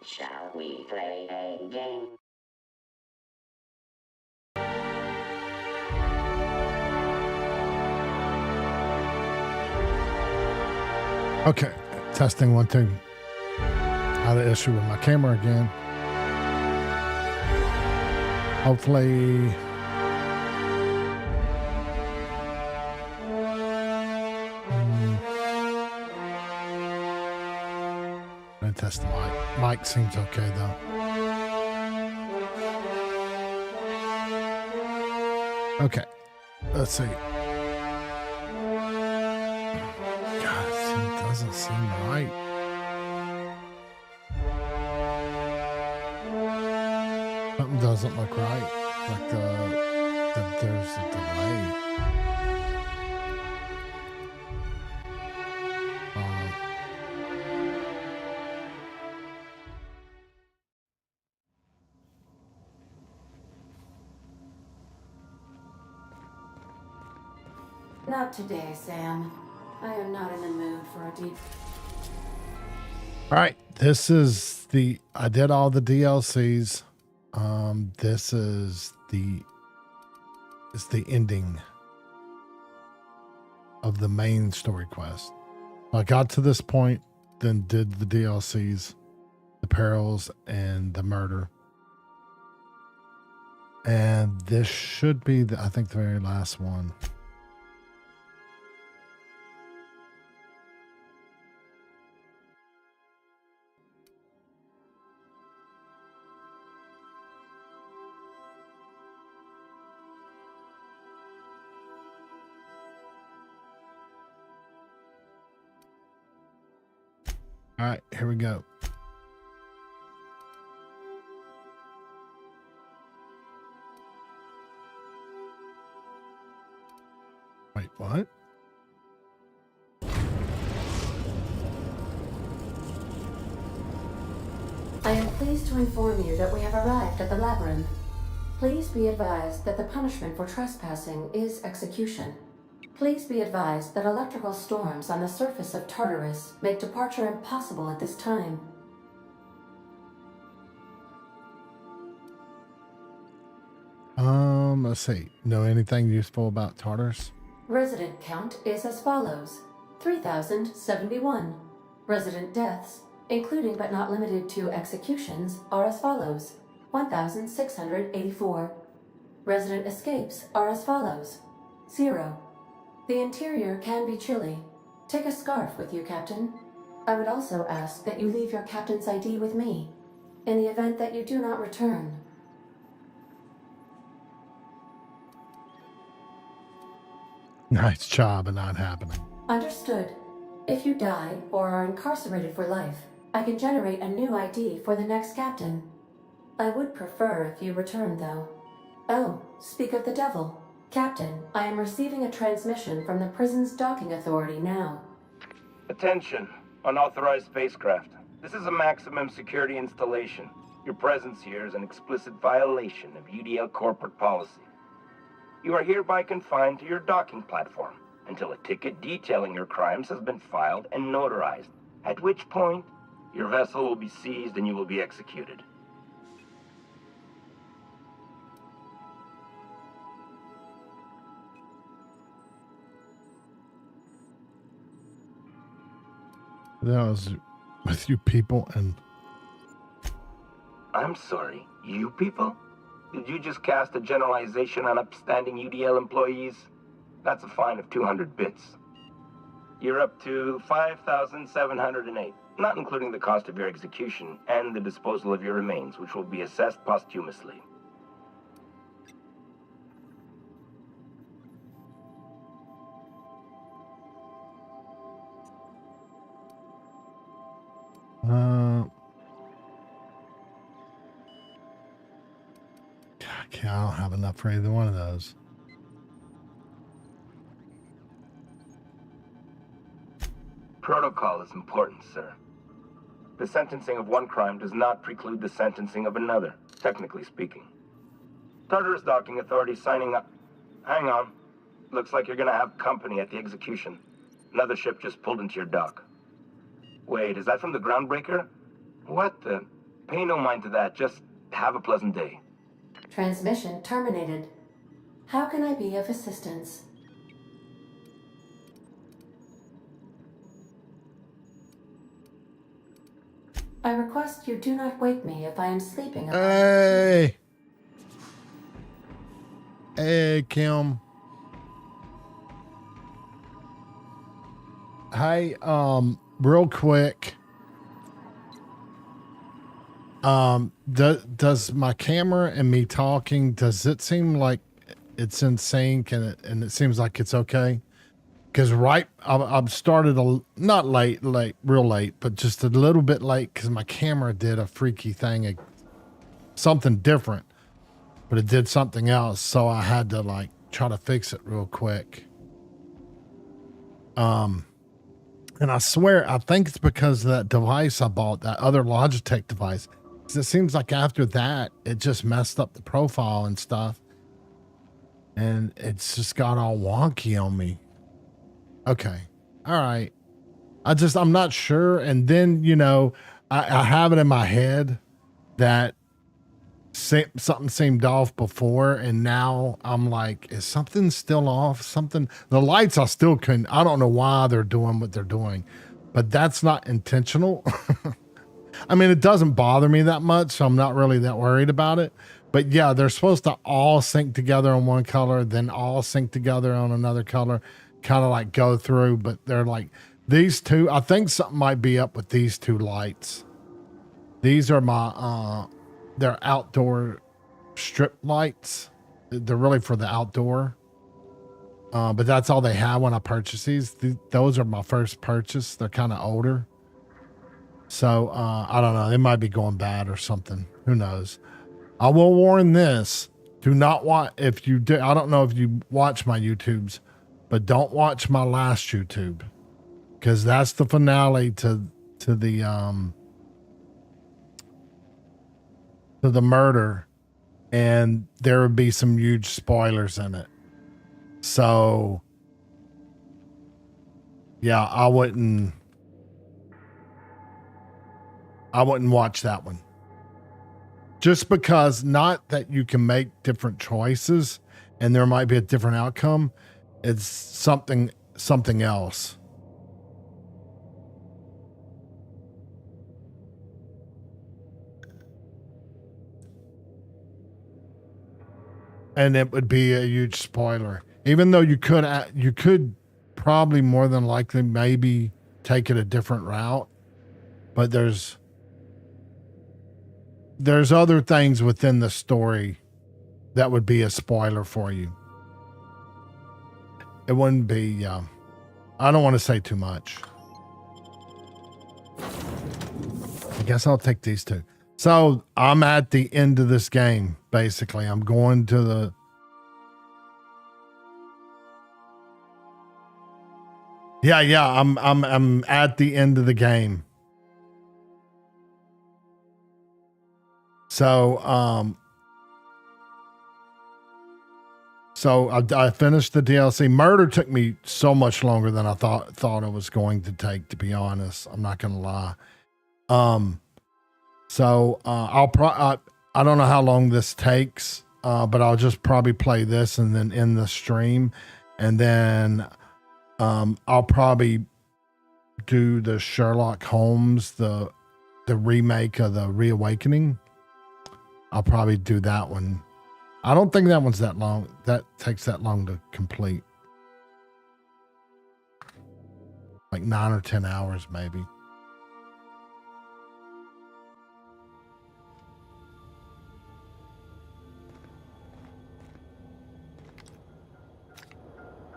Shall we play a game? Okay, testing 1, 2. Had an issue with my camera again. Hopefully, I'm gonna test the mic. Mic seems okay though. Okay, let's see. God, it doesn't seem right. Something doesn't look right. Like there's a delay. Not today, Sam. I am not in the mood for a deep... All right, this is I did all the DLCs. This is the ending of the main story quest. I got to this point, then did the DLCs, the perils and the murder. And this should be I think the very last one. All right, here we go. Wait, what? I am pleased to inform you that we have arrived at the labyrinth. Please be advised that the punishment for trespassing is execution. Please be advised that electrical storms on the surface of Tartarus make departure impossible at this time. Let's see. Know anything useful about Tartarus? Resident count is as follows: 3,071. Resident deaths, including but not limited to executions, are as follows: 1,684. Resident escapes are as follows: 0. The interior can be chilly. Take a scarf with you, Captain. I would also ask that you leave your captain's ID with me, in the event that you do not return. Nice job of not happening. Understood. If you die or are incarcerated for life, I can generate a new ID for the next captain. I would prefer if you return, though. Oh, speak of the devil. Captain, I am receiving a transmission from the prison's docking authority now. Attention, unauthorized spacecraft. This is a maximum security installation. Your presence here is an explicit violation of UDL corporate policy. You are hereby confined to your docking platform until a ticket detailing your crimes has been filed and notarized, at which point your vessel will be seized and you will be executed. That was with you people and... I'm sorry, you people? Did you just cast a generalization on upstanding UDL employees? That's a fine of 200 bits. You're up to 5,708, not including the cost of your execution and the disposal of your remains, which will be assessed posthumously. Okay, I don't have enough for either one of those. Protocol is important, sir. The sentencing of one crime does not preclude the sentencing of another, technically speaking. Tartarus Docking Authority signing up. Hang on. Looks like you're gonna have company at the execution. Another ship just pulled into your dock. Wait, is that from the Groundbreaker? What the... Pay no mind to that. Just have a pleasant day. Transmission terminated. How can I be of assistance? I request you do not wake me if I am sleeping. Hey. Hey, Kim. Hey, real quick. Does my camera and me talking, does it seem like it's in sync and it seems like it's okay? Because I've started not late, real late, but just a little bit late because my camera did a freaky thing, something different, but it did something else. So I had to like try to fix it real quick. And I swear, I think it's because of that device I bought, that other Logitech device. 'Cause it seems like after that, it just messed up the profile and stuff. And it's just got all wonky on me. Okay. All right. I'm not sure. And then, I have it in my head that something seemed off before. And now I'm like, is something still off? The lights I still couldn't. I don't know why they're doing what they're doing, but that's not intentional. I mean, it doesn't bother me that much, so I'm not really that worried about it. But yeah, they're supposed to all sync together on one color, then all sync together on another color, kind of like go through. But they're like, these two, I think something might be up with these two lights. These are my, they're outdoor strip lights. They're really for the outdoor. But that's all they have when I purchased these. Those are my first purchase. They're kind of older. So, I don't know. They might be going bad or something. Who knows? I will warn this. Do not watch, if you do, I don't know if you watch my YouTubes, but don't watch my last YouTube. Because that's the finale to the murder. And there would be some huge spoilers in it. So, yeah, I wouldn't watch that one. Just because, not that you can make different choices and there might be a different outcome. It's something else. And it would be a huge spoiler. Even though you could probably more than likely maybe take it a different route. But there's other things within the story that would be a spoiler for you. It wouldn't be, I don't want to say too much. I guess I'll take these two. So I'm at the end of this game, basically. I'm going to the... Yeah, I'm at the end of the game. So, I finished the DLC. Murder took me so much longer than I thought it was going to take, to be honest. I'm not going to lie. I don't know how long this takes, but I'll just probably play this and then end the stream. And then, I'll probably do the Sherlock Holmes, the remake of the Reawakening. I'll probably do that one. I don't think that one's that long. That takes that long to complete. Like 9 or 10 hours, maybe.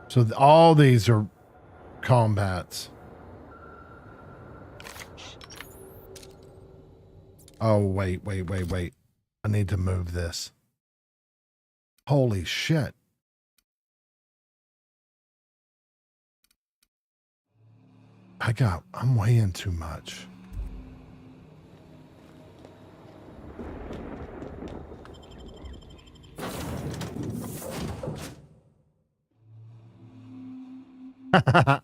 So all these are combats. Oh, wait. I need to move this. Holy shit. I'm weighing too much. And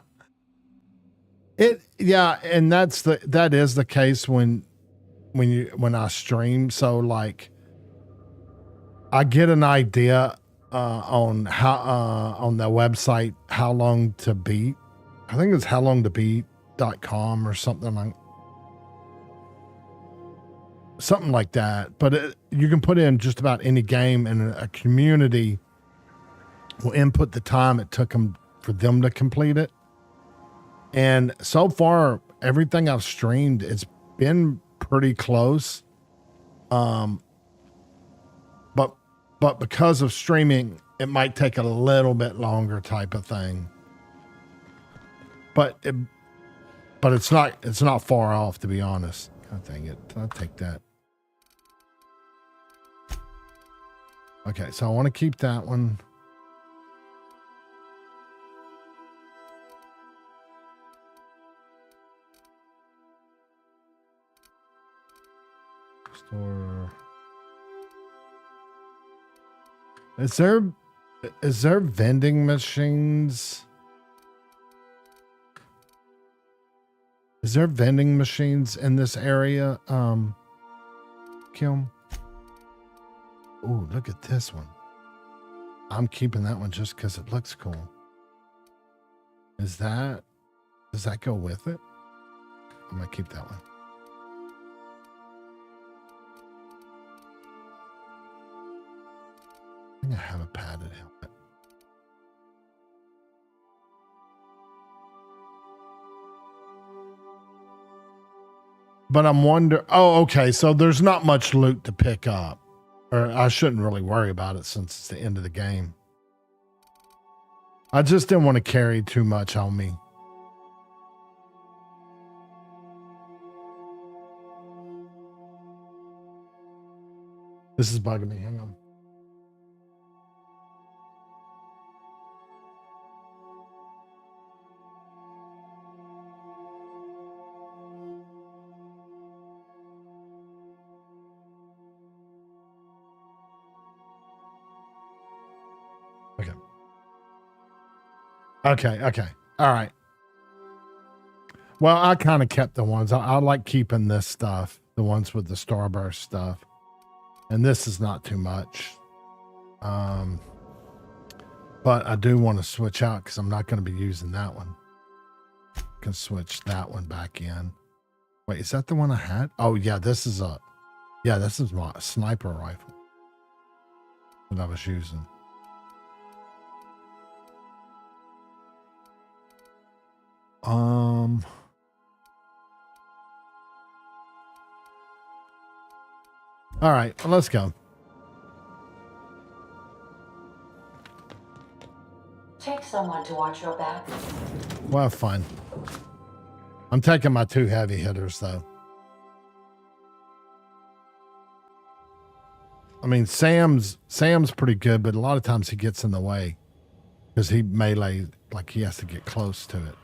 that is the case when when I stream. So like I get an idea on how on the website how long to beat. I think it's howlongtobeat.com or something like that. But you can put in just about any game, and a community will input the time it took them for them to complete it. And so far, everything I've streamed, it's been pretty close. But because of streaming, it might take a little bit longer type of thing. But it's not far off, to be honest. God dang it. I'll take that. Okay, so I want to keep that one. Store. Is there vending machines? Is there vending machines in this area, Kim? Oh, look at this one. I'm keeping that one just because it looks cool. Does that go with it? I'm gonna keep that one. I think I have a padded helmet. But I'm wondering, oh, okay, so there's not much loot to pick up. Or I shouldn't really worry about it since it's the end of the game. I just didn't want to carry too much on me. This is bugging me, hang on. Okay. All right. Well, I kind of kept the ones. I like keeping this stuff, the ones with the Starburst stuff. And this is not too much. But I do want to switch out because I'm not going to be using that one. Can switch that one back in. Wait, is that the one I had? Oh, yeah, this is my sniper rifle that I was using. All right, well, let's go. Take someone to watch your back. Well, fine. I'm taking my 2 heavy hitters, though. I mean, Sam's pretty good, but a lot of times he gets in the way because he melee, like he has to get close to it.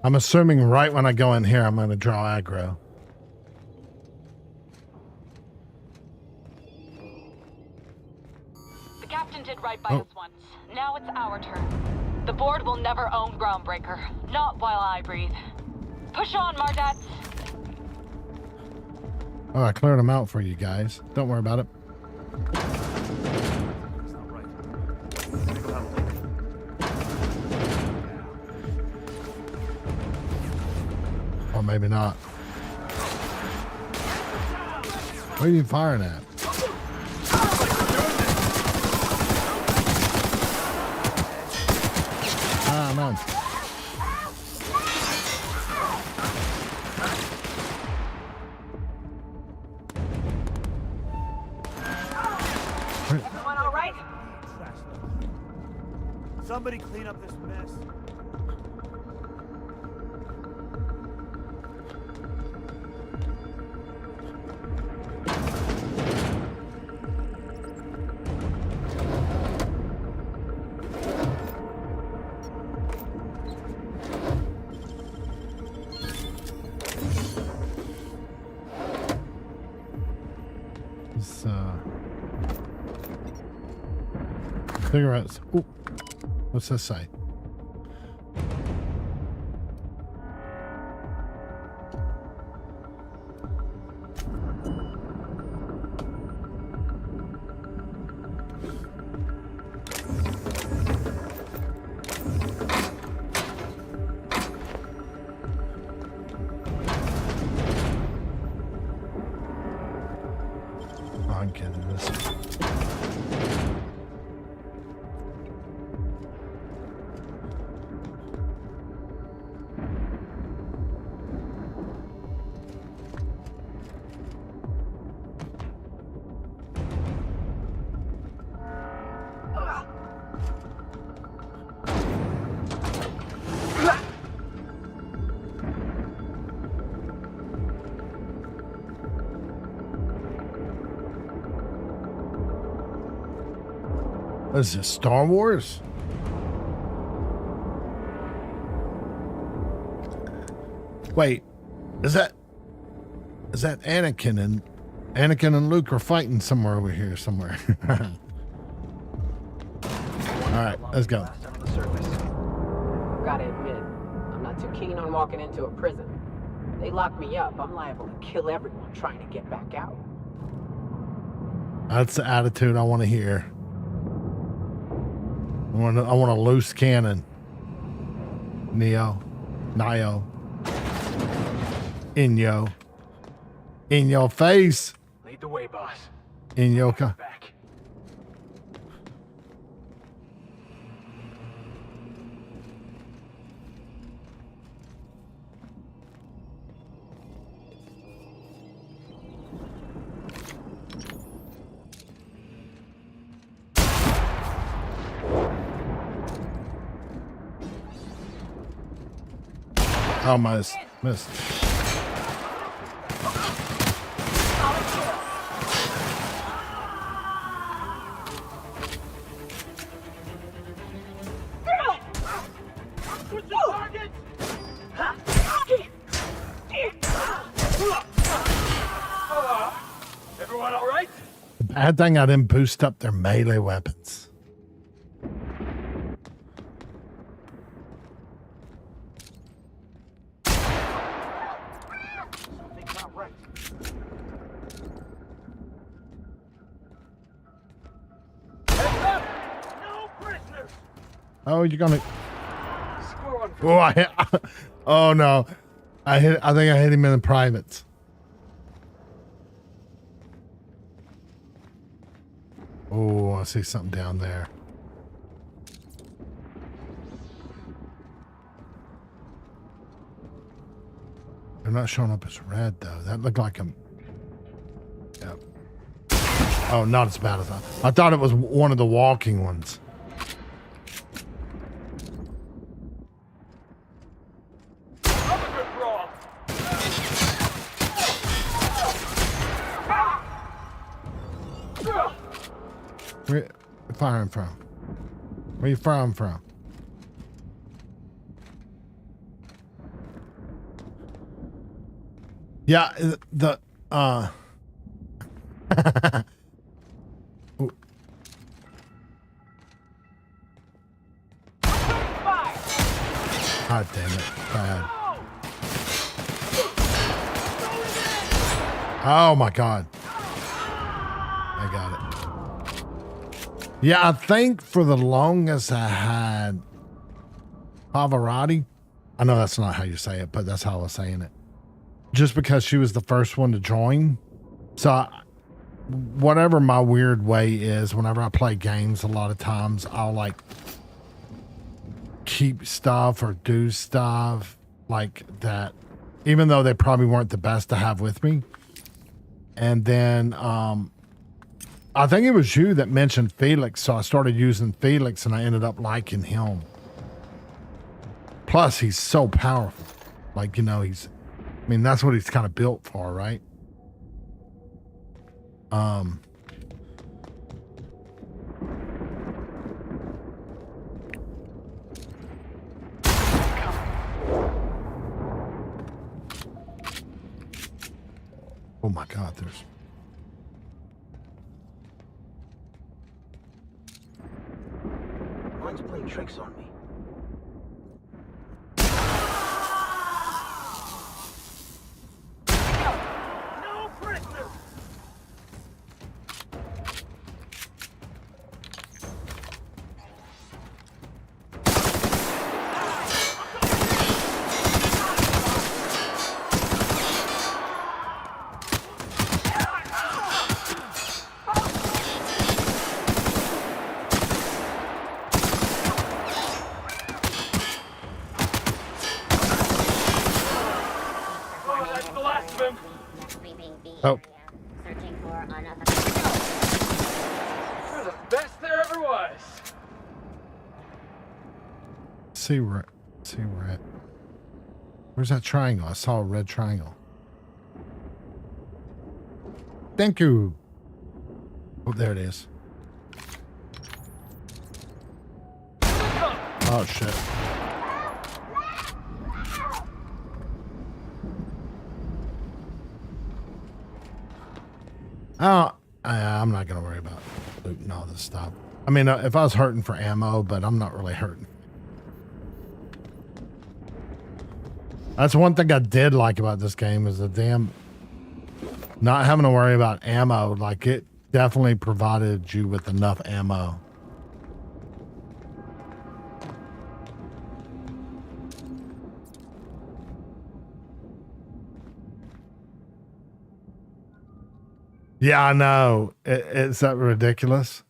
I'm assuming right when I go in here, I'm going to draw aggro. The captain did right by us once. Now it's our turn. The board will never own Groundbreaker. Not while I breathe. Push on, Mardat. Oh, I cleared them out for you guys. Don't worry about it. Or maybe not. What are you firing at? Ah, man. Guys! Somebody clean up this mess. It's, cigarettes. Ooh. What's this say? I'm kidding this. What is this, Star Wars? Wait, is that Anakin and Luke are fighting somewhere over here somewhere? All right, let's go. Gotta admit, I'm not too keen on walking into a prison. They lock me up, I'm liable to kill everyone trying to get back out. That's the attitude I want to hear. I want a loose cannon. Neo. In your face. Lead the way, boss. In your Back. Almost missed. Everyone all right? Bad thing I didn't boost up their melee weapons. Something's not right. Heads up! No prisoners! Oh, you're gonna. Score one. Oh, I hit. Oh no, I think I hit him in the privates. Oh, I see something down there. They're not showing up as red though. That looked like a. Yep. Oh, not as bad as I thought it was one of the walking ones. Have a good brawl. Where you firing from? Where you firing from? Yeah, the Ooh. God damn it. Bad. Oh my God. I got it. Yeah, I think for the longest I had Pavarotti. I know that's not how you say it, but that's how I was saying it. Just because she was the first one to join. So whatever my weird way is, whenever I play games, a lot of times I'll like keep stuff or do stuff like that, even though they probably weren't the best to have with me. And then I think it was you that mentioned Felix, so I started using Felix and I ended up liking him. Plus, he's so powerful. Like, you know, I mean, that's what he's kind of built for, right? Oh my God, there's... Mine's playing tricks on me. No prisoners! Oh. Searching for another. You're the best there ever was. See where it. Where's that triangle? I saw a red triangle. Thank you. Oh, there it is. Oh shit. Oh, I'm not gonna worry about looting all this stuff. I mean, if I was hurting for ammo, but I'm not really hurting. That's one thing I did like about this game is the damn not having to worry about ammo. Like, it definitely provided you with enough ammo. Yeah, I know. Is that ridiculous?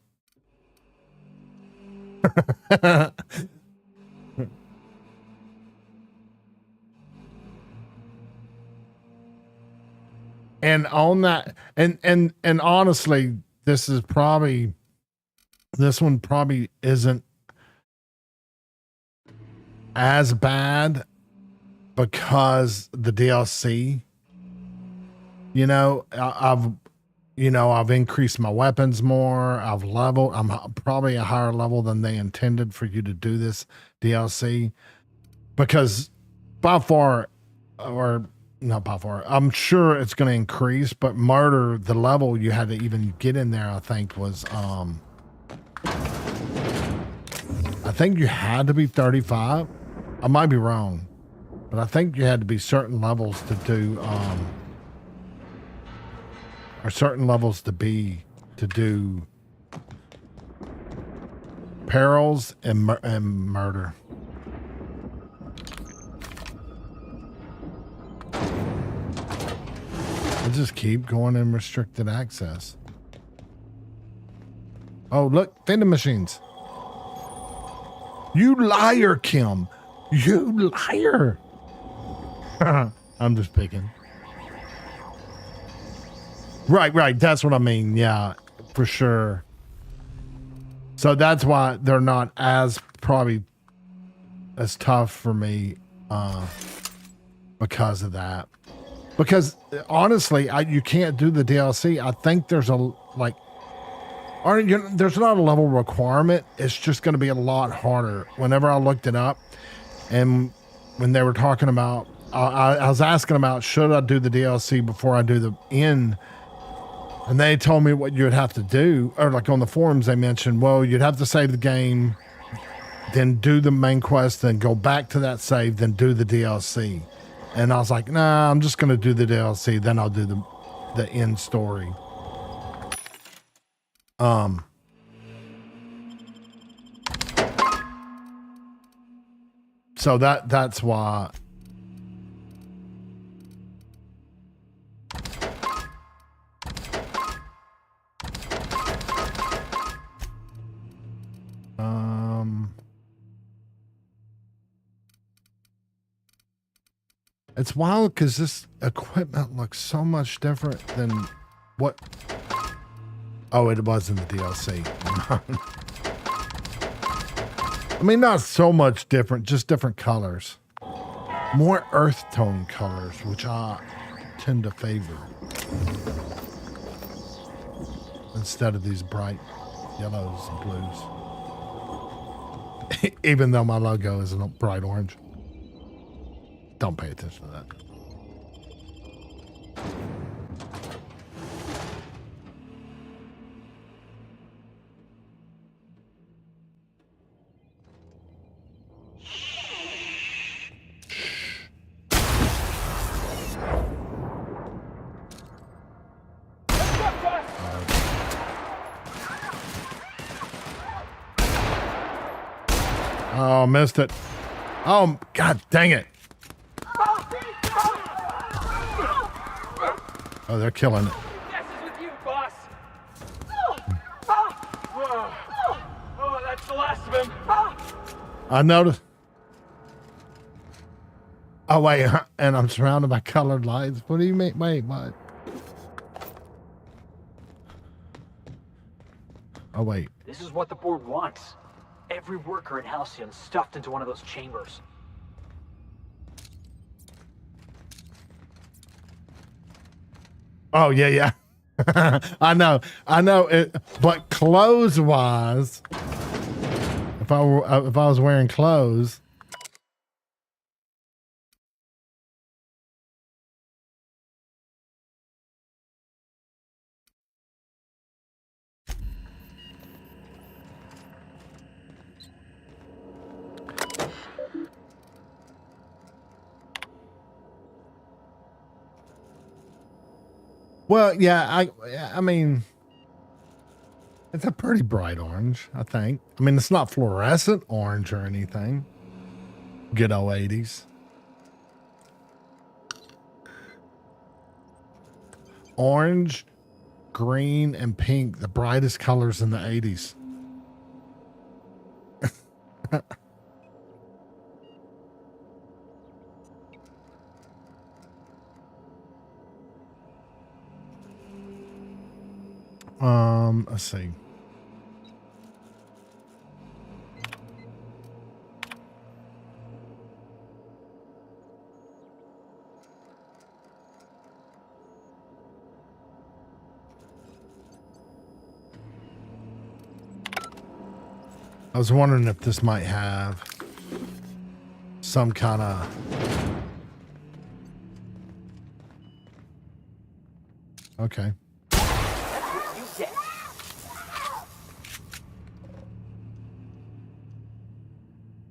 And on that, and honestly, this one probably isn't as bad because the DLC. You know, I've increased my weapons more. I've leveled. I'm probably a higher level than they intended for you to do this DLC, because by far, or not by far, I'm sure it's going to increase, but murder, the level you had to even get in there, I think was, I think you had to be 35. I might be wrong, but I think you had to be certain levels to do, or certain levels to do perils and murder. I just keep going in restricted access. Oh, look, vending machines. You liar, Kim. You liar. I'm just picking. Right. That's what I mean. Yeah, for sure. So that's why they're not as probably as tough for me because of that. Because honestly, you can't do the DLC. I think there's there's not a level requirement. It's just going to be a lot harder. Whenever I looked it up, and when they were talking about, I was asking about should I do the DLC before I do the end, and they told me what you would have to do. Or like on the forums, they mentioned, well, you'd have to save the game, then do the main quest, then go back to that save, then do the DLC. And I was like, nah, I'm just going to do the DLC. Then I'll do the end story. So that's why. It's wild because this equipment looks so much different than what Oh, it was in the DLC. I mean, not so much different, just different colors. More earth tone colors, which I tend to favor. Instead of these bright yellows and blues. Even though my logo is a bright orange. Don't pay attention to that. Oh, missed it. Oh, God dang it. Oh, they're killing it. This is with you, boss. Oh, that's the last of him. I noticed. Oh, wait. And I'm surrounded by colored lights. What do you mean? Wait, what? Oh, wait. This is what the board wants. Every worker in Halcyon stuffed into one of those chambers. Oh, yeah, yeah. I know it, but clothes wise, if I was wearing clothes, well, yeah, I mean, it's a pretty bright orange, I think. I mean, it's not fluorescent orange or anything. Good old 80s. Orange, green, and pink, the brightest colors in the 80s. Let's see. I was wondering if this might have some kind of okay.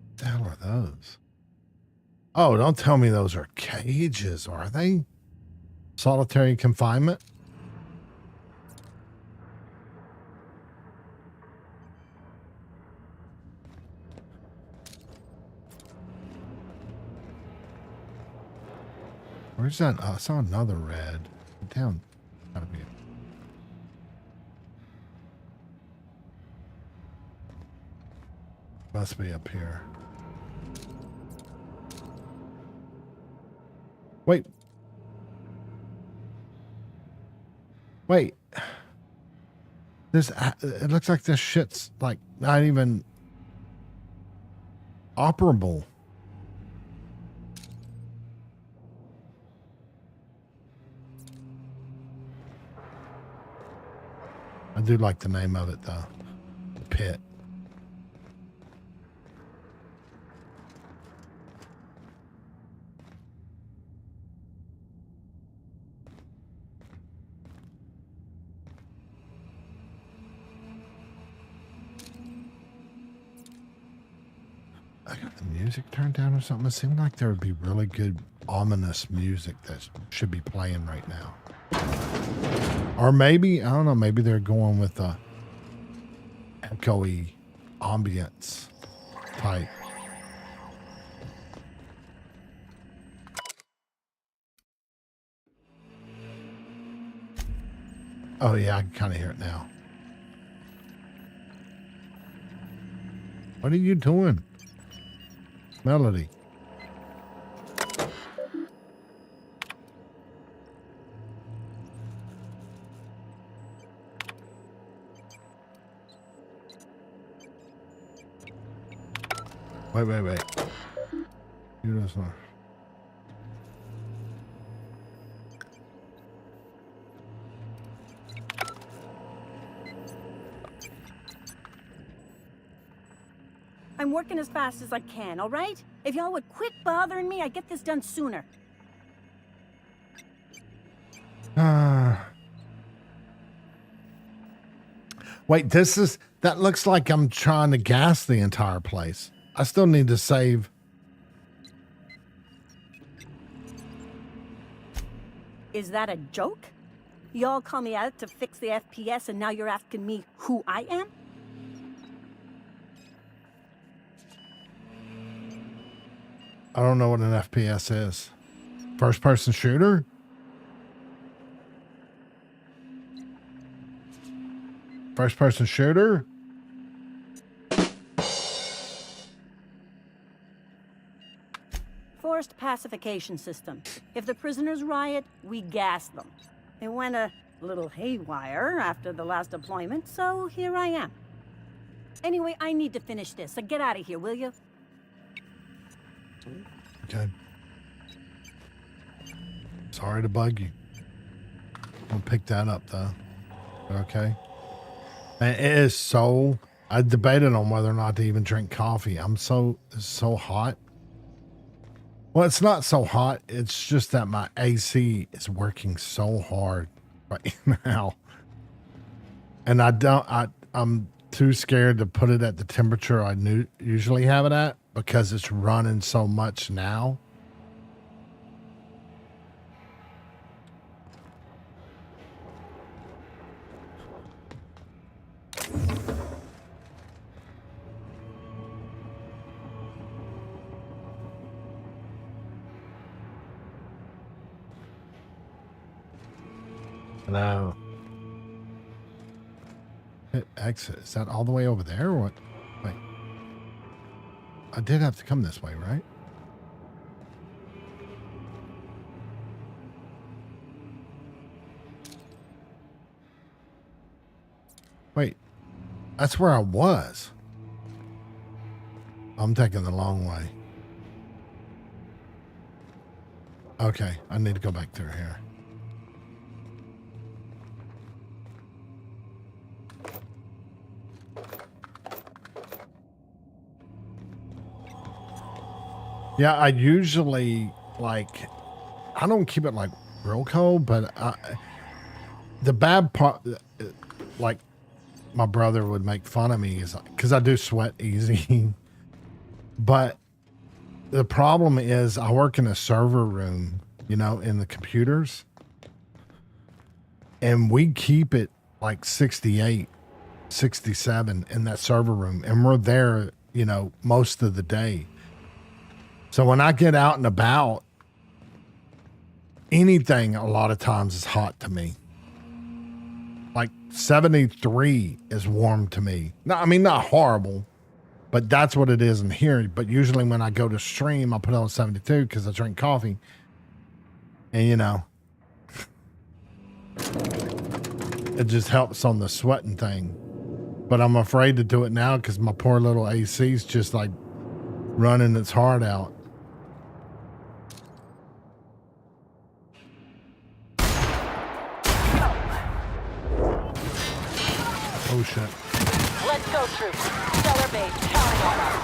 What the hell are those? Oh, don't tell me those are cages, are they? Solitary confinement? Where's that? I saw another red. Down. Gotta be it. Must be up here. Wait. Wait. This, it looks like this shit's like not even operable. I do like the name of it though. The Pit. I got the music turned down or something. It seemed like there would be really good ominous music that should be playing right now. Or maybe, I don't know, maybe they're going with a echoey ambience type. Oh yeah, I can kind of hear it now. What are you doing? Melody. Wait. You just know. I'm working as fast as I can, all right? If y'all would quit bothering me, I'd get this done sooner. Wait, that looks like I'm trying to gas the entire place. I still need to save. Is that a joke? Y'all call me out to fix the FPS and now you're asking me who I am? I don't know what an FPS is. First person shooter? First person shooter? Forced pacification system. If the prisoners riot, we gas them. It went a little haywire after the last deployment, so here I am. Anyway, I need to finish this, so get out of here, will you? Okay. Sorry to bug you. I'll pick that up though. Okay. And it is so. I debated on whether or not to even drink coffee. It's so hot. Well, it's not so hot. It's just that my AC is working so hard right now, and I'm too scared to put it at the temperature I usually have it at because it's running so much now. Hello. Hit exit. Is that all the way over there or what? Wait. I did have to come this way, right? Wait. That's where I was. I'm taking the long way. Okay. I need to go back through here. Yeah, I usually, like, I don't keep it, like, real cold, but the bad part, like, my brother would make fun of me is, because I do sweat easy, but the problem is I work in a server room, you know, in the computers, and we keep it, like, 68, 67 in that server room, and we're there, you know, most of the day. So when I get out and about, anything a lot of times is hot to me. Like 73 is warm to me. No, I mean, not horrible, but that's what it is in here. But usually when I go to stream, I put on 72 because I drink coffee. And, you know, it just helps on the sweating thing. But I'm afraid to do it now because my poor little AC's just like running its heart out. Oh shit. Let's go through. Stellar base, counting on us.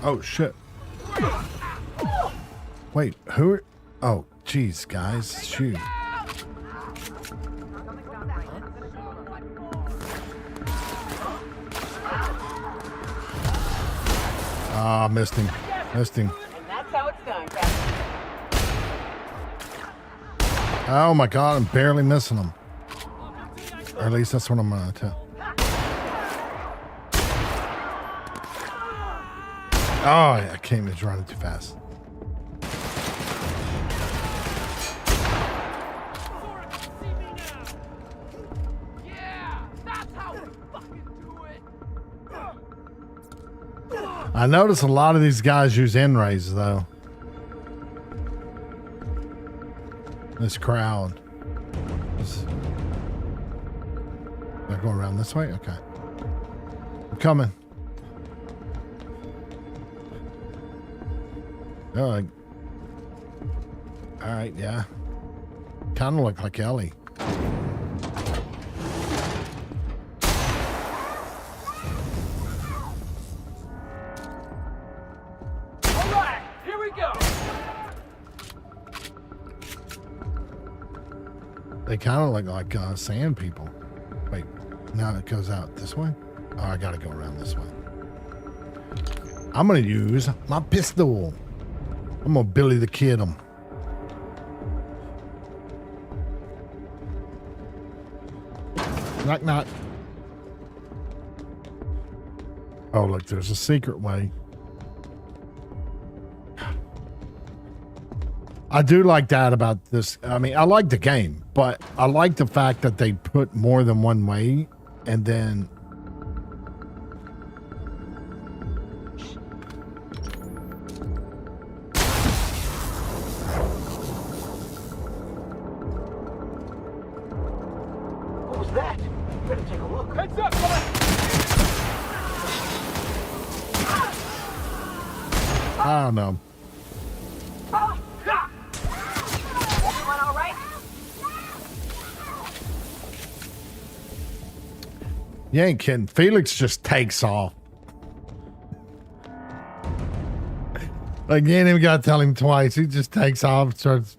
Oh shit. Wait, who are... Oh, jeez, guys. Shoot. Ah, missed him. Missed him. And that's how it's done, Captain. Oh my god, I'm barely missing him. Or at least that's what I'm gonna tell. Oh, I can't even run too fast. I notice a lot of these guys use N-rays though. This crowd. They're going around this way? Okay. coming. Oh, all right, yeah. Kind of look like Ellie. All right, here we go. They kind of look like sand people. Wait, now it goes out this way? Oh, I gotta go around this way. I'm gonna use my pistol. I'm gonna Billy the Kid him. Knock, knock. Oh, look, there's a secret way. I do like that about this. I mean, I like the game, but I like the fact that they put more than one way and then. What was that? Better take a look. Heads up, boy! I don't know. Everyone all right? You ain't kidding. Felix just takes off. Like, you ain't even got to tell him twice. He just takes off, starts.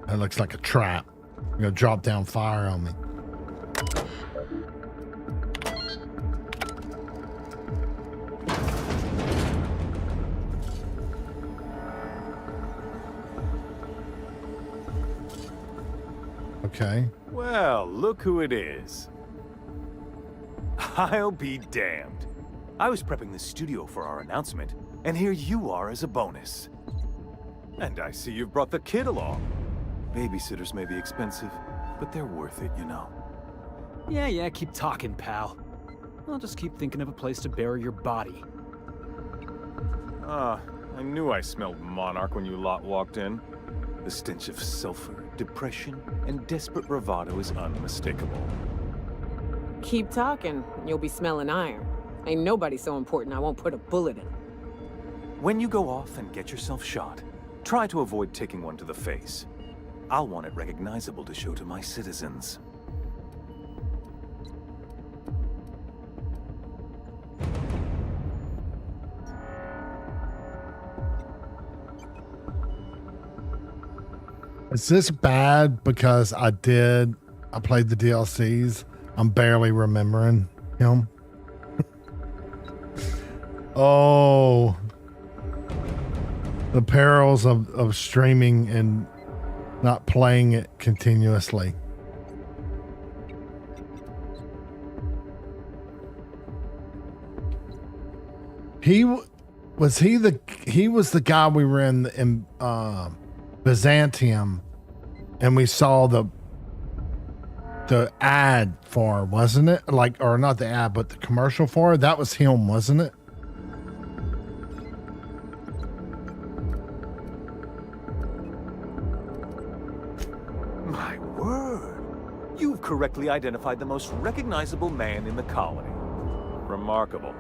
That looks like a trap. You're going to drop down fire on me. Okay. Well, look who it is. I'll be damned. I was prepping the studio for our announcement, and here you are as a bonus. And I see you've brought the kid along. Babysitters may be expensive, but they're worth it, you know. Yeah, keep talking, pal. I'll just keep thinking of a place to bury your body. Ah, I knew I smelled Monarch when you lot walked in. The stench of sulfur, depression, and desperate bravado is unmistakable. Keep talking, and you'll be smelling iron. Ain't nobody so important I won't put a bullet in. When you go off and get yourself shot, try to avoid taking one to the face. I'll want it recognizable to show to my citizens. Is this bad because I played the DLCs? I'm barely remembering him. Oh. The perils of streaming and not playing it continuously. He was the guy we were in Byzantium, and we saw the ad for, wasn't it? Like, or not the ad, but the commercial for it. That was him, wasn't it? My word! You've correctly identified the most recognizable man in the colony. Remarkable.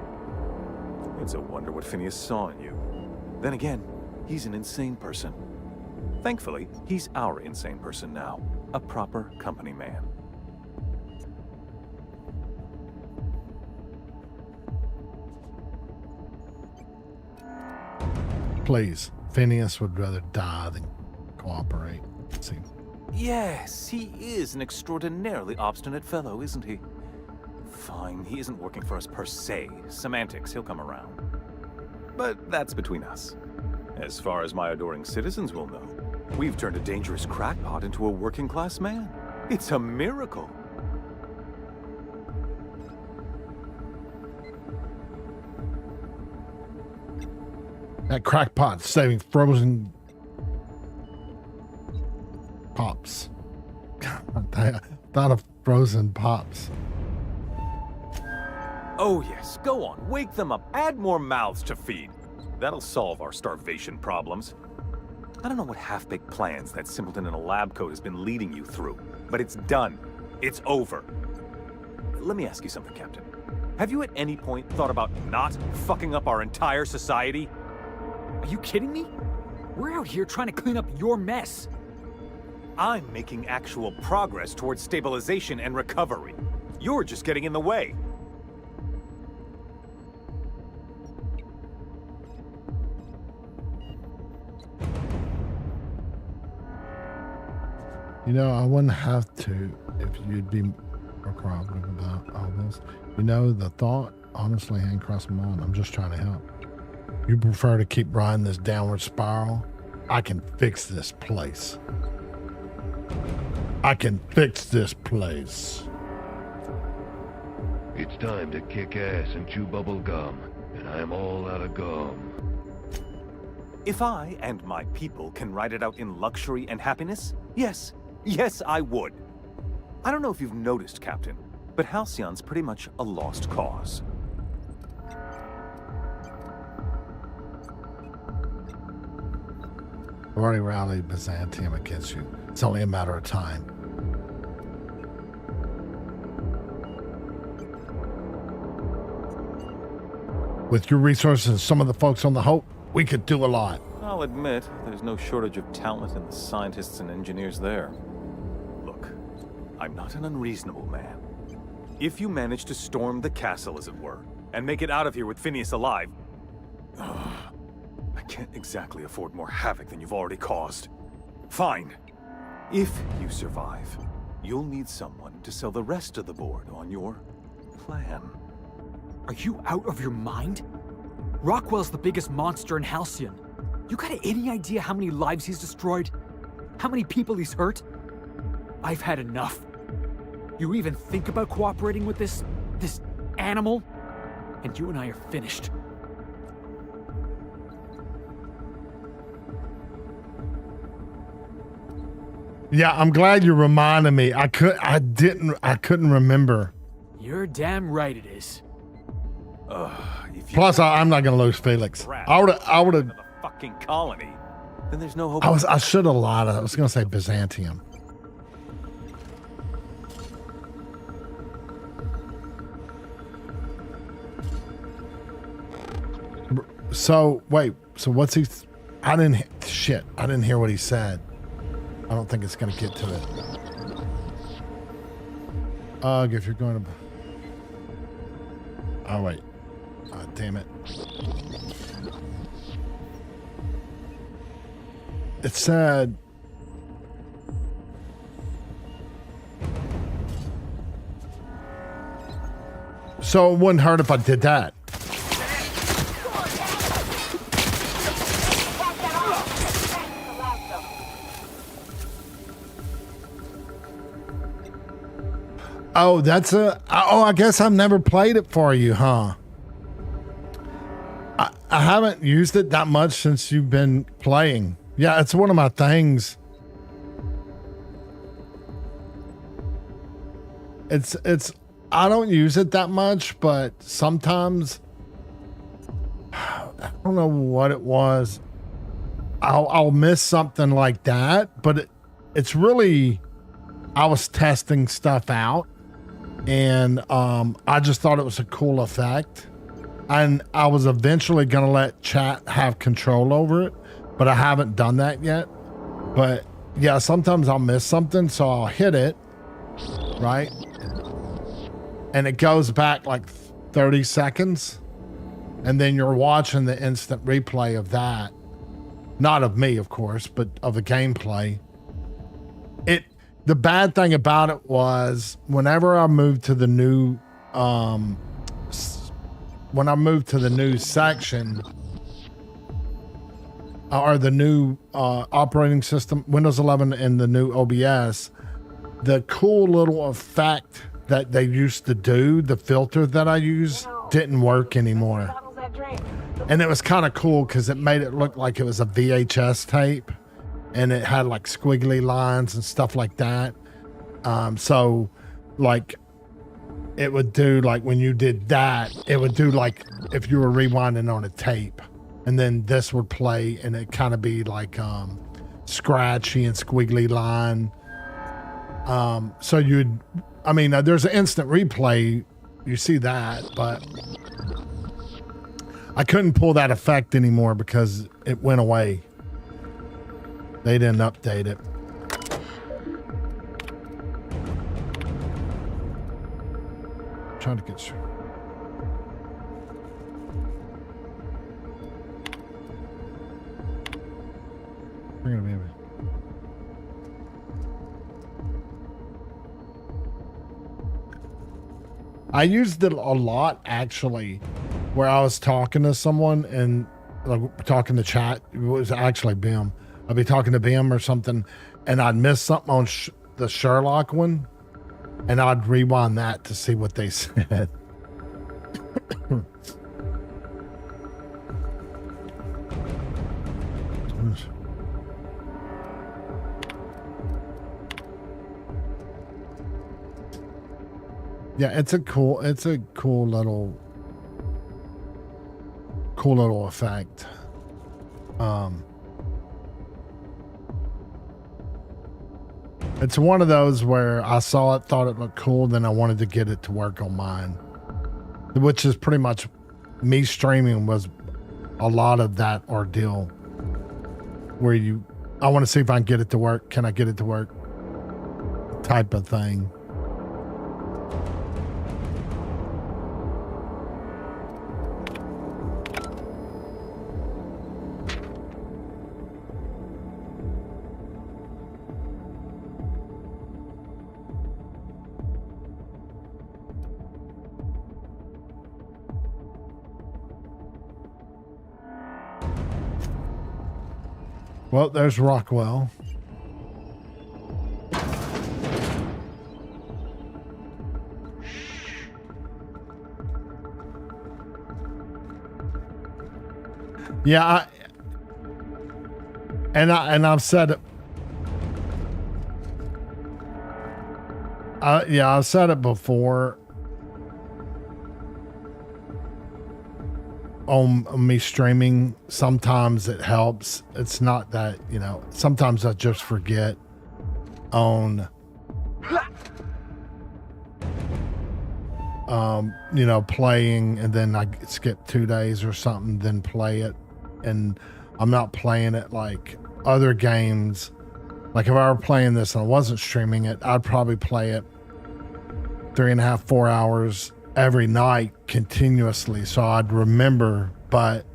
It's a wonder what Phineas saw in you. Then again, he's an insane person. Thankfully, he's our insane person now. A proper company man. Please. Phineas would rather die than cooperate. See. Yes, he is an extraordinarily obstinate fellow, isn't he? Fine, he isn't working for us per se. Semantics, he'll come around. But that's between us. As far as my adoring citizens will know, we've turned a dangerous crackpot into a working-class man. It's a miracle. That crackpot's saving frozen pops. I thought of frozen pops. Oh yes, go on, wake them up, add more mouths to feed. That'll solve our starvation problems. I don't know what half-baked plans that simpleton in a lab coat has been leading you through, but it's done. It's over. Let me ask you something, Captain. Have you at any point thought about not fucking up our entire society? Are you kidding me? We're out here trying to clean up your mess. I'm making actual progress towards stabilization and recovery. You're just getting in the way. You know, I wouldn't have to if you'd be more cooperative about all this. You know, the thought honestly hadn't crossed my mind. I'm just trying to help. You prefer to keep riding this downward spiral? I can fix this place. I can fix this place. It's time to kick ass and chew bubble gum, and I'm all out of gum. If I and my people can ride it out in luxury and happiness, yes, I would. I don't know if you've noticed, Captain, but Halcyon's pretty much a lost cause. I've already rallied Byzantium against you. It's only a matter of time. With your resources and some of the folks on the Hope, we could do a lot. I'll admit, there's no shortage of talent in the scientists and engineers there. Look, I'm not an unreasonable man. If you manage to storm the castle, as it were, and make it out of here with Phineas alive, I can't exactly afford more havoc than you've already caused. Fine. If you survive, you'll need someone to sell the rest of the board on your plan. Are you out of your mind? Rockwell's the biggest monster in Halcyon. You got any idea how many lives he's destroyed? How many people he's hurt? I've had enough. You even think about cooperating with this animal? And you and I are finished. Yeah, I'm glad you reminded me. I couldn't remember. You're damn right it is. Plus, I'm not gonna lose Felix. I would have. Fucking colony. Then there's no hope. I should have lied. I was gonna say Byzantium. So wait. So what's he? I didn't hear what he said. I don't think it's gonna get to it. If you're going to. Oh wait. Damn it. It said. So it wouldn't hurt if I did that. Oh, I guess I've never played it for you, huh? I haven't used it that much since you've been playing. Yeah, it's one of my things. I don't use it that much, but sometimes I don't know what it was. I'll miss something like that, but it's really, I was testing stuff out. And I just thought it was a cool effect. And I was eventually going to let chat have control over it, but I haven't done that yet. But yeah, sometimes I'll miss something, so I'll hit it, right? And it goes back like 30 seconds. And then you're watching the instant replay of that. Not of me, of course, but of the gameplay. The bad thing about it was whenever I moved to the new, section or the new operating system, Windows 11 and the new OBS, the cool little effect that they used to do, the filter that I use, didn't work anymore. And it was kind of cool because it made it look like it was a VHS tape. And it had like squiggly lines and stuff like that. So like it would do like when you did that, it would do like if you were rewinding on a tape, and then this would play and it kind of be like scratchy and squiggly line. So you'd, I mean, there's an instant replay. You see that, but I couldn't pull that effect anymore because it went away. They didn't update it. Trying to get sure. Bring it, baby. I used it a lot actually, where I was talking to someone and like talking to chat. It was actually Bim. I'd be talking to Bim or something, and I'd miss something on the Sherlock one, and I'd rewind that to see what they said. Yeah, it's a cool little effect. It's one of those where I saw it, thought it looked cool, then I wanted to get it to work on mine, which is pretty much me streaming was a lot of that ordeal where I want to see if I can get it to work. Can I get it to work? Type of thing. Well, there's Rockwell. Yeah, I've said it. Yeah, I've said it before. On me streaming, sometimes it helps. It's not that, sometimes I just forget on, playing, and then I skip 2 days or something, then play it. And I'm not playing it like other games. Like if I were playing this and I wasn't streaming it, I'd probably play it 3.5, 4 hours every night continuously, so I'd remember. But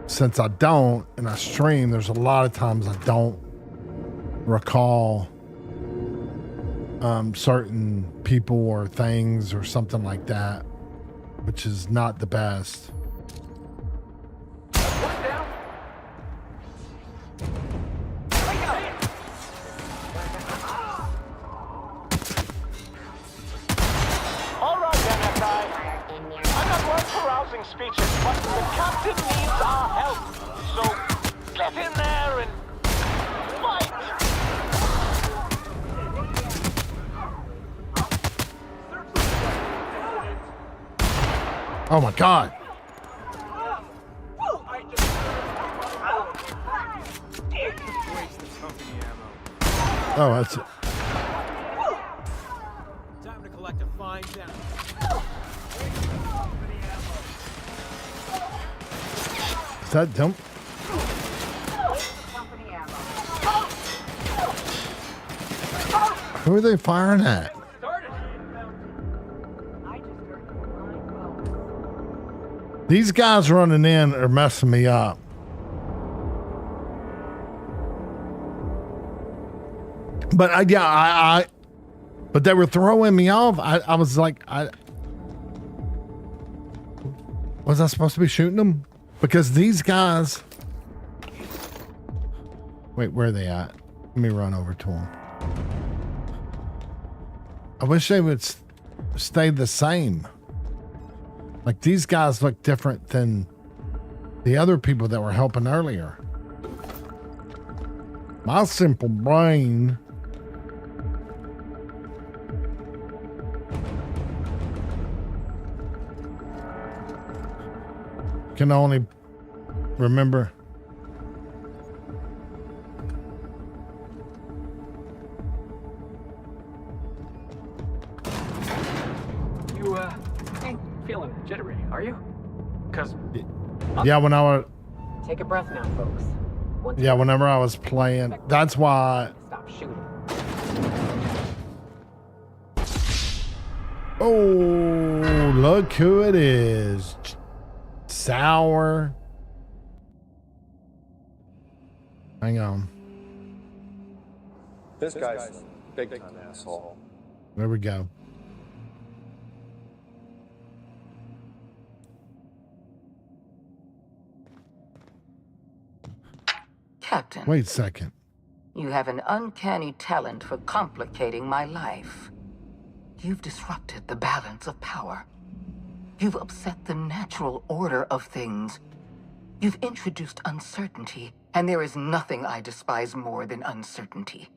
since I don't and I stream, there's a lot of times I don't recall certain people or things or something like that, which is not the best. Speeches, but the captain needs our help. So get in there and fight. Oh my God. Oh, that's it. Time to collect a fine down. Is that dump? Who are they firing at? These guys running in are messing me up. But but they were throwing me off. I was like, was I supposed to be shooting them? Because these guys, wait, where are they at? Let me run over to them. I wish they would stay the same. Like these guys look different than the other people that were helping earlier. My simple brain can only remember. feeling jittery, are you? Because Yeah, when I was Take a breath now, folks. Once yeah, whenever I was playing, that's why. stop shooting. Oh, look who it is. Sour. Hang on. This guy's big time asshole. There we go. Captain. Wait a second. You have an uncanny talent for complicating my life. You've disrupted the balance of power. You've upset the natural order of things. You've introduced uncertainty, and there is nothing I despise more than uncertainty.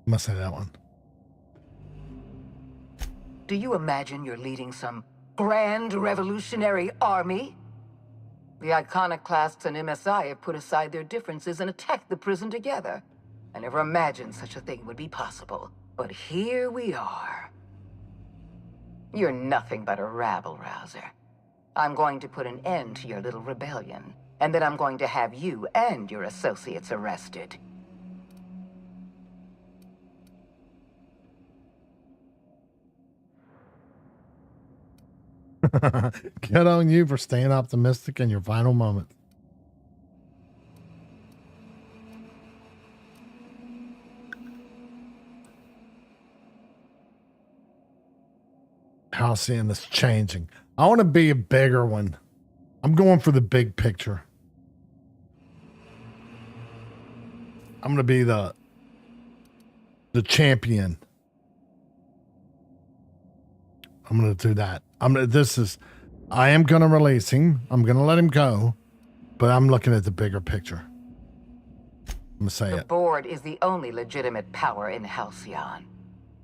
Must say that one. Do you imagine you're leading some grand revolutionary army? The iconoclasts and MSI have put aside their differences and attacked the prison together. I never imagined such a thing would be possible, but here we are. You're nothing but a rabble-rouser. I'm going to put an end to your little rebellion, and then I'm going to have you and your associates arrested. Good on you for staying optimistic in your final moment. Halcyon is changing. I want to be a bigger one. I'm going for the big picture. I'm going to be the champion. I'm going to do that. I am going to release him. I'm going to let him go, but I'm looking at the bigger picture. I'm going to say The it. board is the only legitimate power in Halcyon.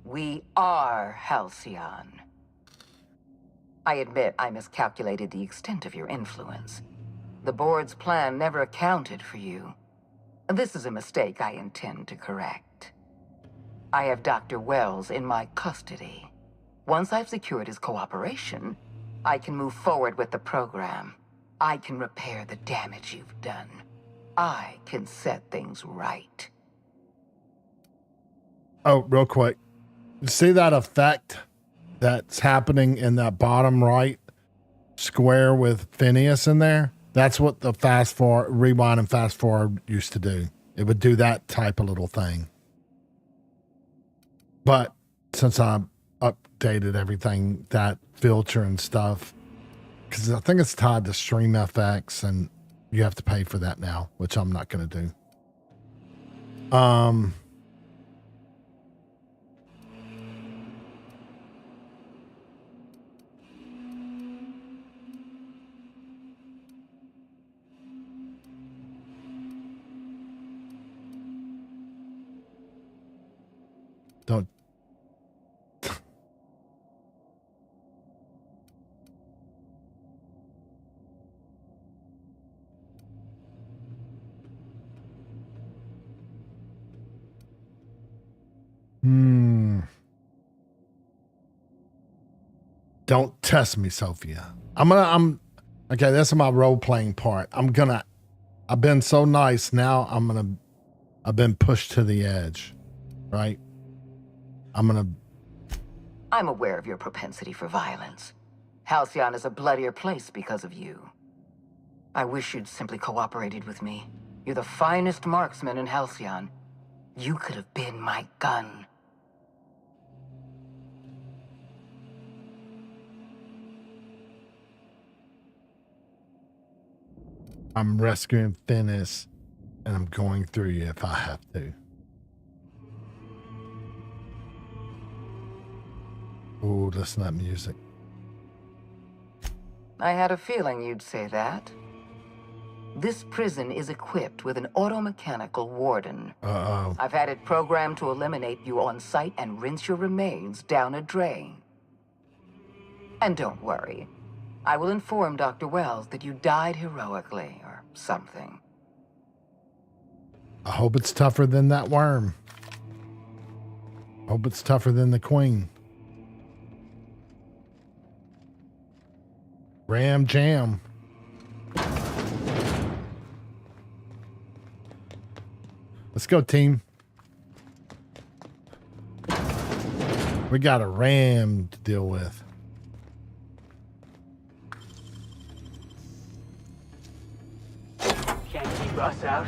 We are Halcyon. I admit I miscalculated the extent of your influence. The board's plan never accounted for you. This is a mistake I intend to correct. I have Dr. Wells in my custody. Once I've secured his cooperation, I can move forward with the program. I can repair the damage you've done. I can set things right. Oh, real quick. You see that effect that's happening in that bottom right square with Phineas in there? That's what the fast forward, rewind and fast forward used to do. It would do that type of little thing. But since I updated everything, that filter and stuff, because I think it's tied to Stream FX and you have to pay for that now, which I'm not going to do. Don't. Don't test me, Sophia. I'm okay. That's my role playing part. I've been so nice. Now I've been pushed to the edge, right? I'm aware of your propensity for violence. Halcyon is a bloodier place because of you. I wish you'd simply cooperated with me. You're the finest marksman in Halcyon. You could have been my gun. I'm rescuing Phineas, and I'm going through you if I have to. Ooh, listen to that music. I had a feeling you'd say that. This prison is equipped with an automechanical warden. Uh-oh. I've had it programmed to eliminate you on sight and rinse your remains down a drain. And don't worry. I will inform Dr. Wells that you died heroically or something. I hope it's tougher than that worm. Hope it's tougher than the queen. Ram jam. Let's go, team. We got a ram to deal with. Can't keep us out.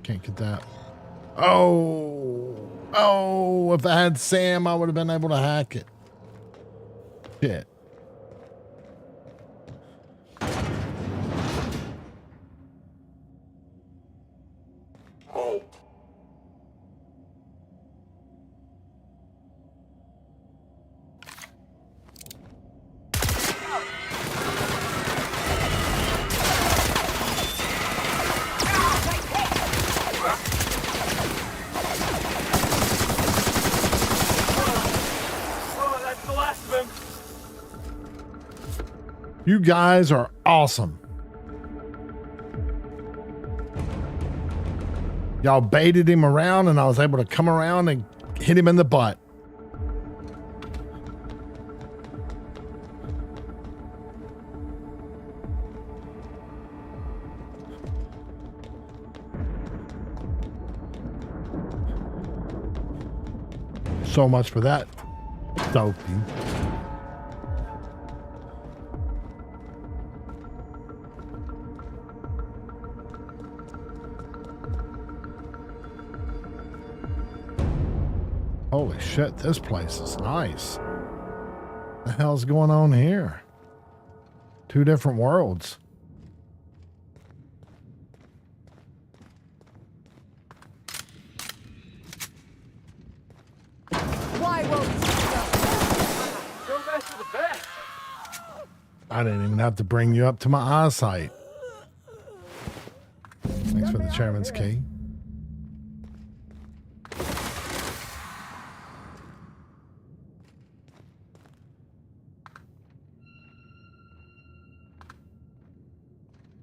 Can't get that. Oh, if I had Sam, I would have been able to hack it. Shit. You guys are awesome. Y'all baited him around and I was able to come around and hit him in the butt. So much for that, dopey. Holy shit, this place is nice. What the hell's going on here? Two different worlds. Why won't you go? Go back to the bed. I didn't even have to bring you up to my eyesight. Thanks for the chairman's key.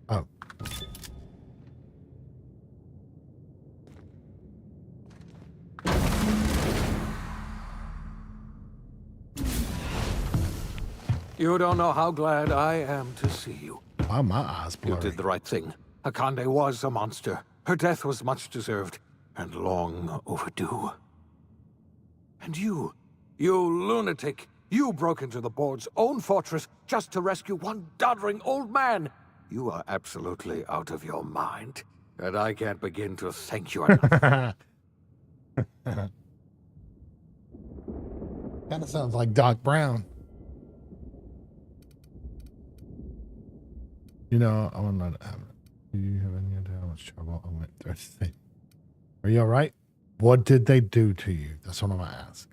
Oh. You don't know how glad I am to see you. Why are my eyes blurry? You did the right thing. Akande was a monster. Her death was much deserved, and long overdue. And you lunatic, you broke into the board's own fortress just to rescue one doddering old man. You are absolutely out of your mind, and I can't begin to thank you enough. Kind of sounds like Doc Brown. You know, I want to let it happen. Do you have any idea how much trouble I went through? Are you all right? What did they do to you? That's what I'm going to ask.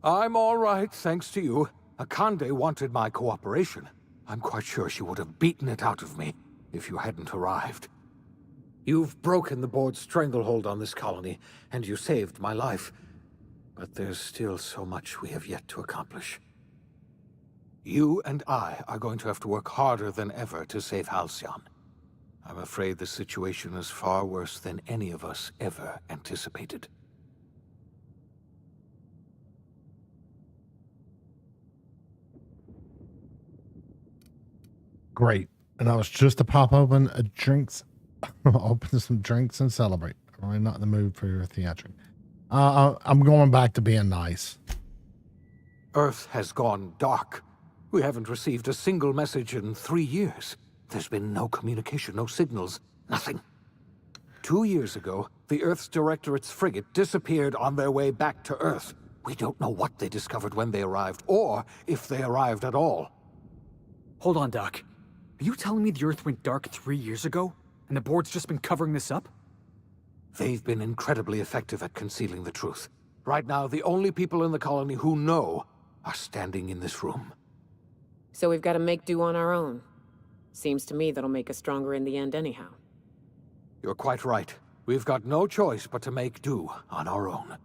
I'm all right, thanks to you. Akande wanted my cooperation. I'm quite sure she would have beaten it out of me if you hadn't arrived. You've broken the board's stranglehold on this colony, and you saved my life. But there's still so much we have yet to accomplish. You and I are going to have to work harder than ever to save Halcyon. I'm afraid the situation is far worse than any of us ever anticipated. Great. And I was just to pop open a drinks, open some drinks and celebrate. I'm really not in the mood for your theatric. I'm going back to being nice. Earth has gone dark. We haven't received a single message in 3 years. There's been no communication, no signals, nothing. 2 years ago, the Earth's Directorate's frigate disappeared on their way back to Earth. We don't know what they discovered when they arrived, or if they arrived at all. Hold on, Doc. Are you telling me the Earth went dark 3 years ago, and the board's just been covering this up? They've been incredibly effective at concealing the truth. Right now, the only people in the colony who know are standing in this room. So we've got to make do on our own. Seems to me that'll make us stronger in the end anyhow. You're quite right. We've got no choice but to make do on our own.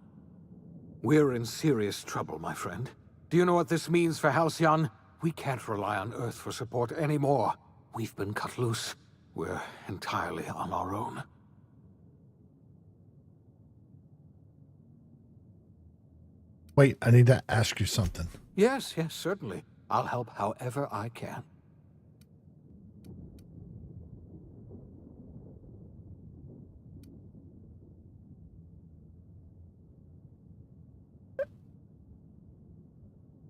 We're in serious trouble, my friend. Do you know what this means for Halcyon? We can't rely on Earth for support anymore. We've been cut loose. We're entirely on our own. Wait, I need to ask you something. Yes, certainly. I'll help however I can.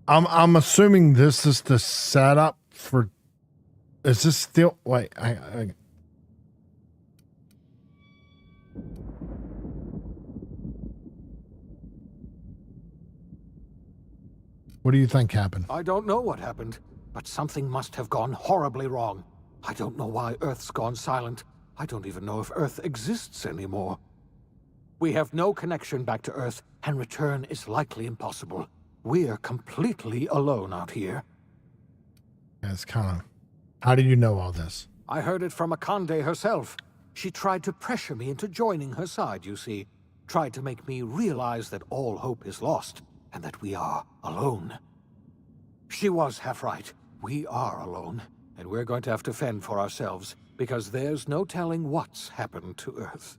I'm assuming this is the setup for. Is this still? Wait, I What do you think happened? I don't know what happened, but something must have gone horribly wrong. I don't know why Earth's gone silent. I don't even know if Earth exists anymore. We have no connection back to Earth, and return is likely impossible. We're completely alone out here. Yeah, it's kind of... How do you know all this? I heard it from Akande herself. She tried to pressure me into joining her side, you see. Tried to make me realize that all hope is lost, and that we are alone. She was half right. We are alone, and we're going to have to fend for ourselves, because there's no telling what's happened to Earth.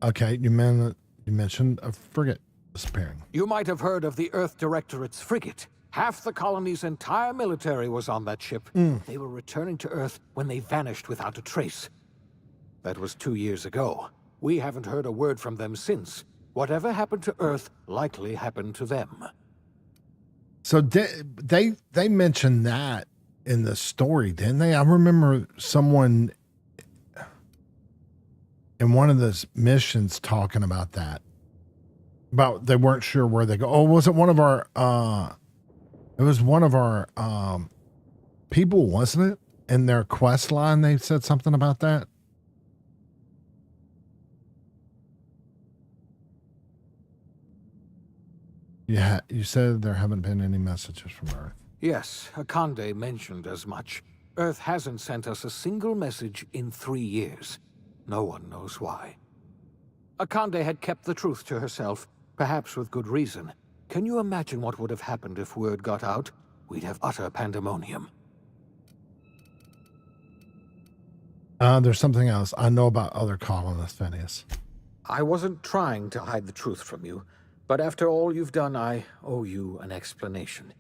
Okay, you mentioned a frigate disappearing. You might have heard of the Earth Directorate's frigate. Half the colony's entire military was on that ship. They were returning to Earth when they vanished without a trace. That was 2 years ago. We haven't heard a word from them since. Whatever happened to Earth likely happened to them. So they mentioned that in the story, didn't they? I remember someone in one of the missions talking about that. About they weren't sure where they go. Oh, was it one of our it was one of our people, wasn't it? In their quest line they said something about that. Yeah, you said there haven't been any messages from Earth. Yes, Akande mentioned as much. Earth hasn't sent us a single message in 3 years. No one knows why. Akande had kept the truth to herself, perhaps with good reason. Can you imagine what would have happened if word got out? We'd have utter pandemonium. There's something else I know about other colonists, Phineas. I wasn't trying to hide the truth from you, but after all you've done, I owe you an explanation.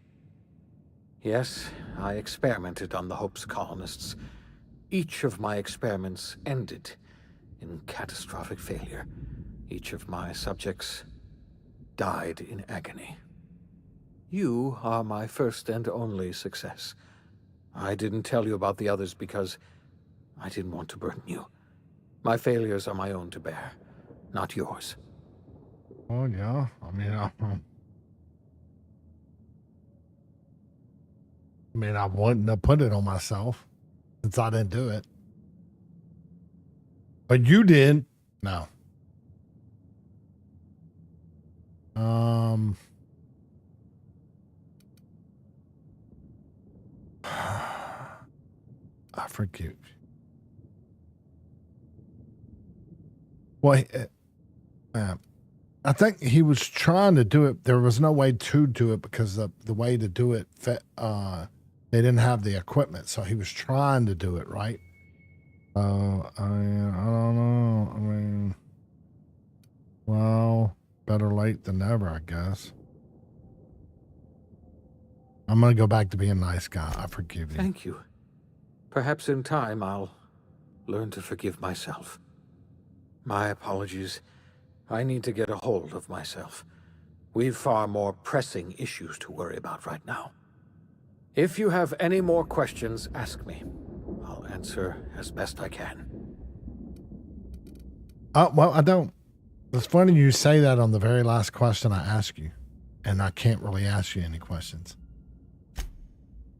Yes, I experimented on the Hope's colonists. Each of my experiments ended in catastrophic failure. Each of my subjects died in agony. You are my first and only success. I didn't tell you about the others because I didn't want to burden you. My failures are my own to bear, not yours. Oh, yeah. I wouldn't have put it on myself since I didn't do it. But you did. No. I forgive. Well, I think he was trying to do it. There was no way to do it because the way to do it, they didn't have the equipment. So he was trying to do it, right? I don't know. I mean, well, better late than never, I guess. I'm going to go back to being a nice guy. I forgive you. Thank you. Perhaps in time I'll learn to forgive myself. My apologies. I need to get a hold of myself. We've far more pressing issues to worry about right now. If you have any more questions, ask me. I'll answer as best I can. Well, I don't. It's funny you say that on the very last question I asked you, and I can't really ask you any questions.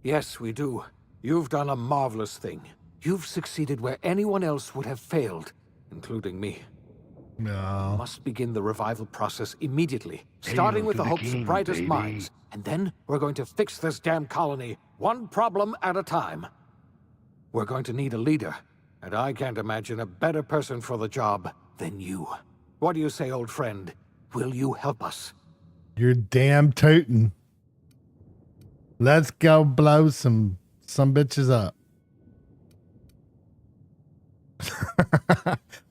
Yes, we do. You've done a marvelous thing. You've succeeded where anyone else would have failed, including me. No. We must begin the revival process immediately, starting with the Hope's brightest minds. And then we're going to fix this damn colony, one problem at a time. We're going to need a leader, and I can't imagine a better person for the job than you. What do you say, old friend? Will you help us? You're damn tootin'. Let's go blow some bitches up.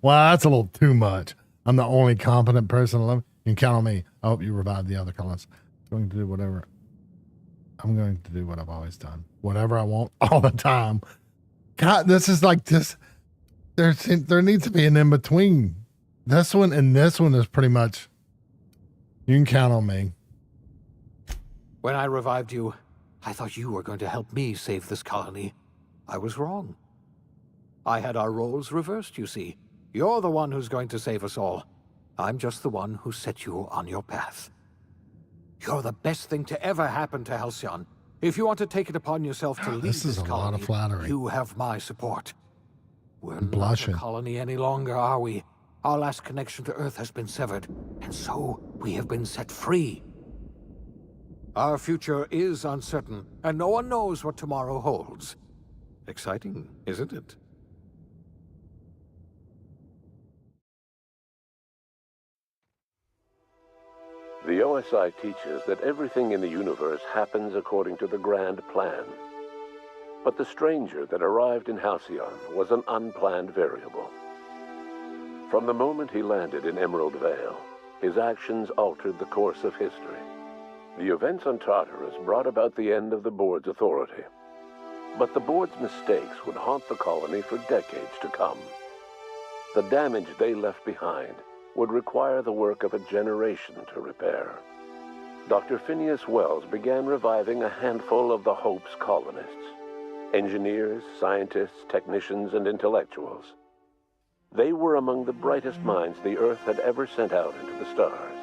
Well, that's a little too much. I'm the only competent person alive. You can count on me. I hope you revive the other colonists. I'm going to do whatever. I'm going to do what I've always done. Whatever I want all the time. God, this is like this. There needs to be an in-between. This one and this one is pretty much, you can count on me. When I revived you, I thought you were going to help me save this colony. I was wrong. I had our roles reversed, you see. You're the one who's going to save us all. I'm just the one who set you on your path. You're the best thing to ever happen to Halcyon. If you want to take it upon yourself to lead this is a colony, lot of flattery. you have my support. We're I'm not blushing. a colony any longer, are we? Our last connection to Earth has been severed, and so we have been set free. Our future is uncertain, and no one knows what tomorrow holds. Exciting, isn't it? The OSI teaches that everything in the universe happens according to the grand plan. But the stranger that arrived in Halcyon was an unplanned variable. From the moment he landed in Emerald Vale, his actions altered the course of history. The events on Tartarus brought about the end of the board's authority. But the board's mistakes would haunt the colony for decades to come. The damage they left behind would require the work of a generation to repair. Dr. Phineas Wells began reviving a handful of the Hope's colonists. Engineers, scientists, technicians, and intellectuals. They were among the brightest minds the Earth had ever sent out into the stars.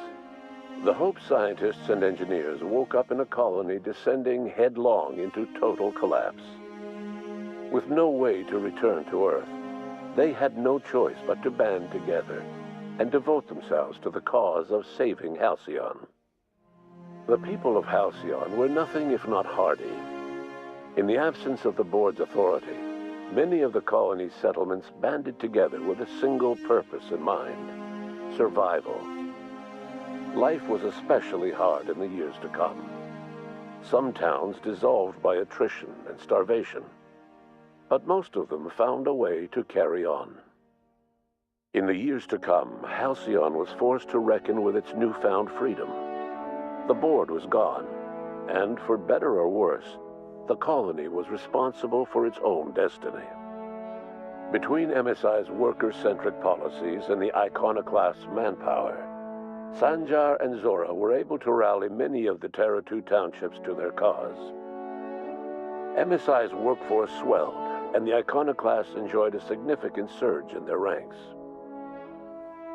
The Hope scientists and engineers woke up in a colony descending headlong into total collapse. With no way to return to Earth, they had no choice but to band together and devote themselves to the cause of saving Halcyon. The people of Halcyon were nothing if not hardy. In the absence of the board's authority, many of the colony's settlements banded together with a single purpose in mind: survival. Life was especially hard in the years to come. Some towns dissolved by attrition and starvation, but most of them found a way to carry on. In the years to come, Halcyon was forced to reckon with its newfound freedom. The board was gone, and for better or worse, the colony was responsible for its own destiny. Between MSI's worker-centric policies and the iconoclast's manpower, Sanjar and Zora were able to rally many of the Terra 2 townships to their cause. MSI's workforce swelled, and the iconoclasts enjoyed a significant surge in their ranks.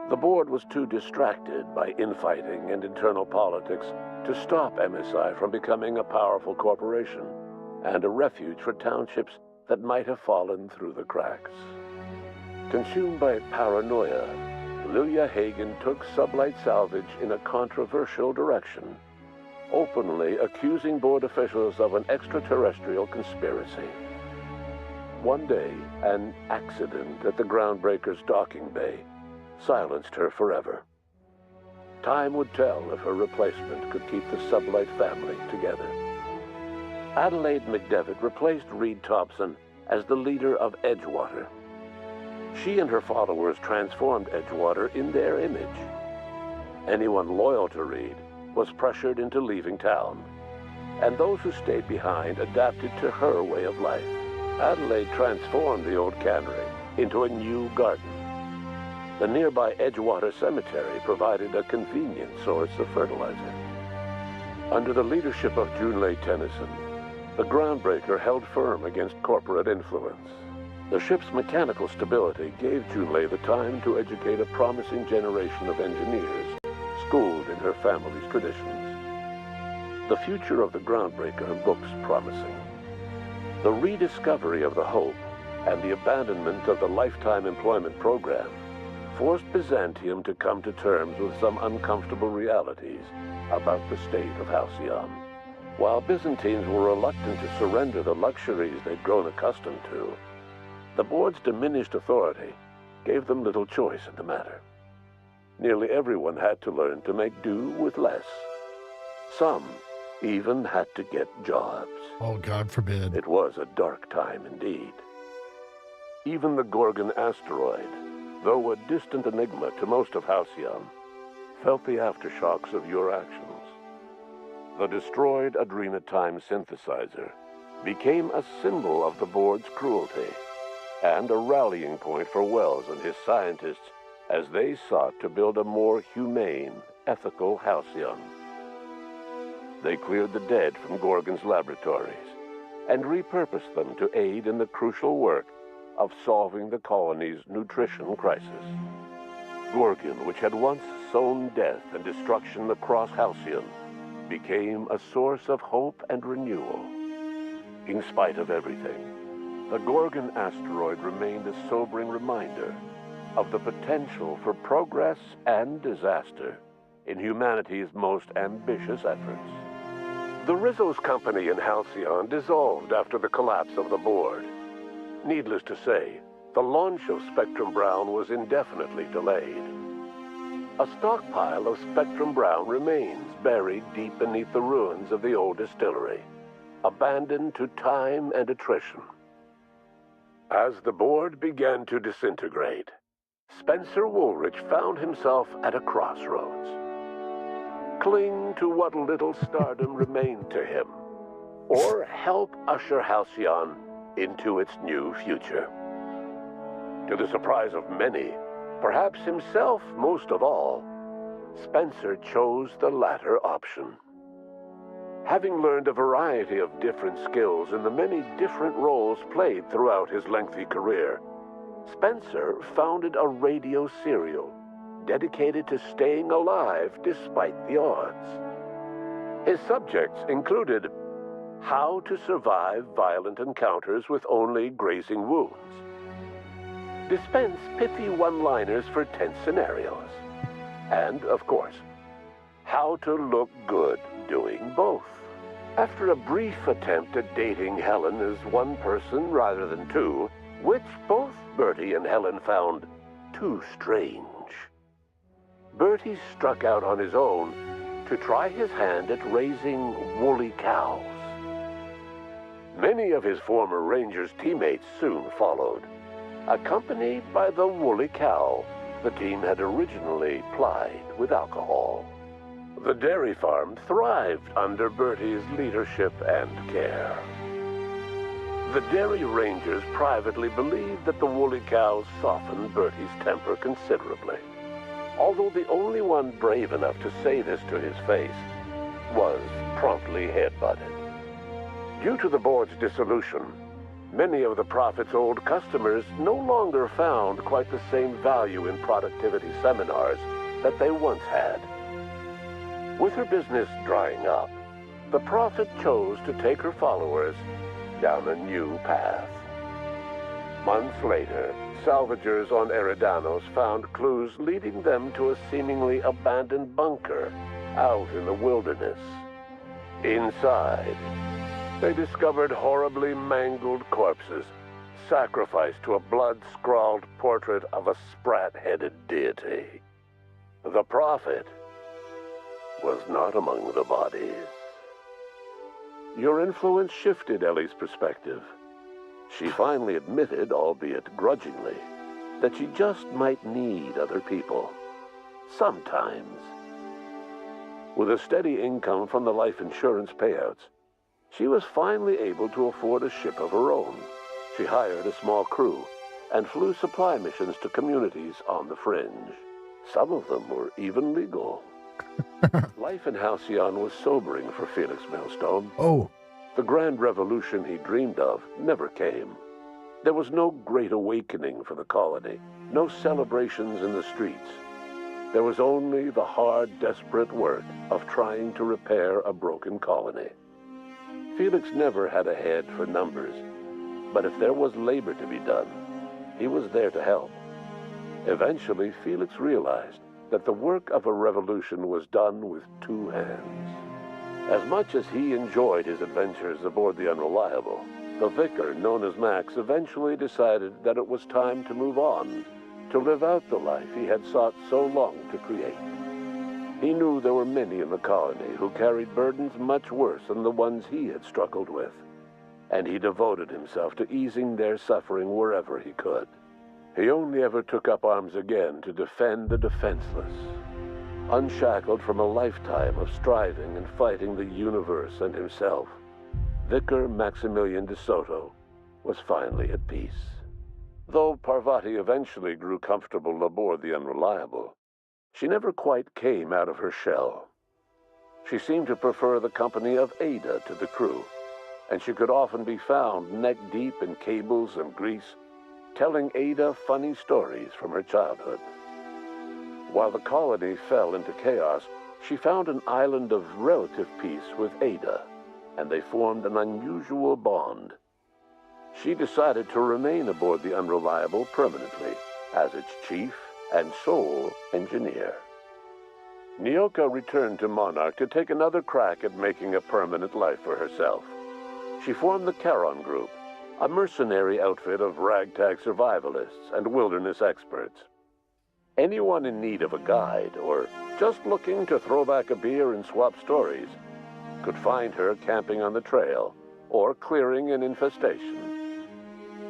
The board was too distracted by infighting and internal politics to stop MSI from becoming a powerful corporation and a refuge for townships that might have fallen through the cracks. Consumed by paranoia, Lilia Hagen took Sublight Salvage in a controversial direction, openly accusing board officials of an extraterrestrial conspiracy. One day, an accident at the Groundbreaker's docking bay silenced her forever. Time would tell if her replacement could keep the Sublight family together. Adelaide McDevitt replaced Reed Thompson as the leader of Edgewater. She and her followers transformed Edgewater in their image. Anyone loyal to Reed was pressured into leaving town, and those who stayed behind adapted to her way of life. Adelaide transformed the old cannery into a new garden. The nearby Edgewater Cemetery provided a convenient source of fertilizer. Under the leadership of Junlei Tennyson, the Groundbreaker held firm against corporate influence. The ship's mechanical stability gave Junlei the time to educate a promising generation of engineers, schooled in her family's traditions. The future of the Groundbreaker looks promising. The rediscovery of the Hope and the abandonment of the Lifetime Employment Program forced Byzantium to come to terms with some uncomfortable realities about the state of Halcyon. While Byzantines were reluctant to surrender the luxuries they'd grown accustomed to, the board's diminished authority gave them little choice in the matter. Nearly everyone had to learn to make do with less. Some even had to get jobs. Oh, God forbid. It was a dark time indeed. Even the Gorgon asteroid, though a distant enigma to most of Halcyon, felt the aftershocks of your actions. The destroyed Adrenatime synthesizer became a symbol of the board's cruelty and a rallying point for Wells and his scientists as they sought to build a more humane, ethical Halcyon. They cleared the dead from Gorgon's laboratories and repurposed them to aid in the crucial work of solving the colony's nutrition crisis. Gorgon, which had once sown death and destruction across Halcyon, became a source of hope and renewal. In spite of everything, the Gorgon asteroid remained a sobering reminder of the potential for progress and disaster in humanity's most ambitious efforts. The Rizzo's company in Halcyon dissolved after the collapse of the board. Needless to say, the launch of Spectrum Brown was indefinitely delayed. A stockpile of Spectrum Brown remains buried deep beneath the ruins of the old distillery, abandoned to time and attrition. As the board began to disintegrate, Spencer Woolrich found himself at a crossroads. Cling to what little stardom remained to him, or help usher Halcyon into its new future. To the surprise of many, perhaps himself most of all, Spencer chose the latter option. Having learned a variety of different skills in the many different roles played throughout his lengthy career, Spencer founded a radio serial dedicated to staying alive despite the odds. His subjects included how to survive violent encounters with only grazing wounds, dispense pithy one-liners for tense scenarios, and, of course, how to look good doing both. After a brief attempt at dating Helen as one person rather than two, which both Bertie and Helen found too strange, Bertie struck out on his own to try his hand at raising woolly cows. Many of his former Rangers teammates soon followed, accompanied by the woolly cow the team had originally plied with alcohol. The dairy farm thrived under Bertie's leadership and care. The Dairy Rangers privately believed that the woolly cows softened Bertie's temper considerably, although the only one brave enough to say this to his face was promptly headbutted. Due to the board's dissolution, many of the Prophet's old customers no longer found quite the same value in productivity seminars that they once had. With her business drying up, the Prophet chose to take her followers down a new path. Months later, salvagers on Eridanos found clues leading them to a seemingly abandoned bunker out in the wilderness. Inside, they discovered horribly mangled corpses, sacrificed to a blood-scrawled portrait of a sprat-headed deity. The Prophet was not among the bodies. Your influence shifted Ellie's perspective. She finally admitted, albeit grudgingly, that she just might need other people. Sometimes. With a steady income from the life insurance payouts, she was finally able to afford a ship of her own. She hired a small crew and flew supply missions to communities on the fringe. Some of them were even legal. Life in Halcyon was sobering for Felix Millstone. Oh. The grand revolution he dreamed of never came. There was no great awakening for the colony, no celebrations in the streets. There was only the hard, desperate work of trying to repair a broken colony. Felix never had a head for numbers, but if there was labor to be done, he was there to help. Eventually, Felix realized that the work of a revolution was done with two hands. As much as he enjoyed his adventures aboard the Unreliable, the vicar, known as Max, eventually decided that it was time to move on, to live out the life he had sought so long to create. He knew there were many in the colony who carried burdens much worse than the ones he had struggled with, and he devoted himself to easing their suffering wherever he could. He only ever took up arms again to defend the defenseless. Unshackled from a lifetime of striving and fighting the universe and himself, Vicar Maximilian de Soto was finally at peace. Though Parvati eventually grew comfortable aboard the Unreliable, she never quite came out of her shell. She seemed to prefer the company of Ada to the crew, and she could often be found neck-deep in cables and grease, telling Ada funny stories from her childhood. While the colony fell into chaos, she found an island of relative peace with Ada, and they formed an unusual bond. She decided to remain aboard the Unreliable permanently as its chief and sole engineer. Nyoka returned to Monarch to take another crack at making a permanent life for herself. She formed the Charon Group, a mercenary outfit of ragtag survivalists and wilderness experts. Anyone in need of a guide, or just looking to throw back a beer and swap stories, could find her camping on the trail, or clearing an infestation.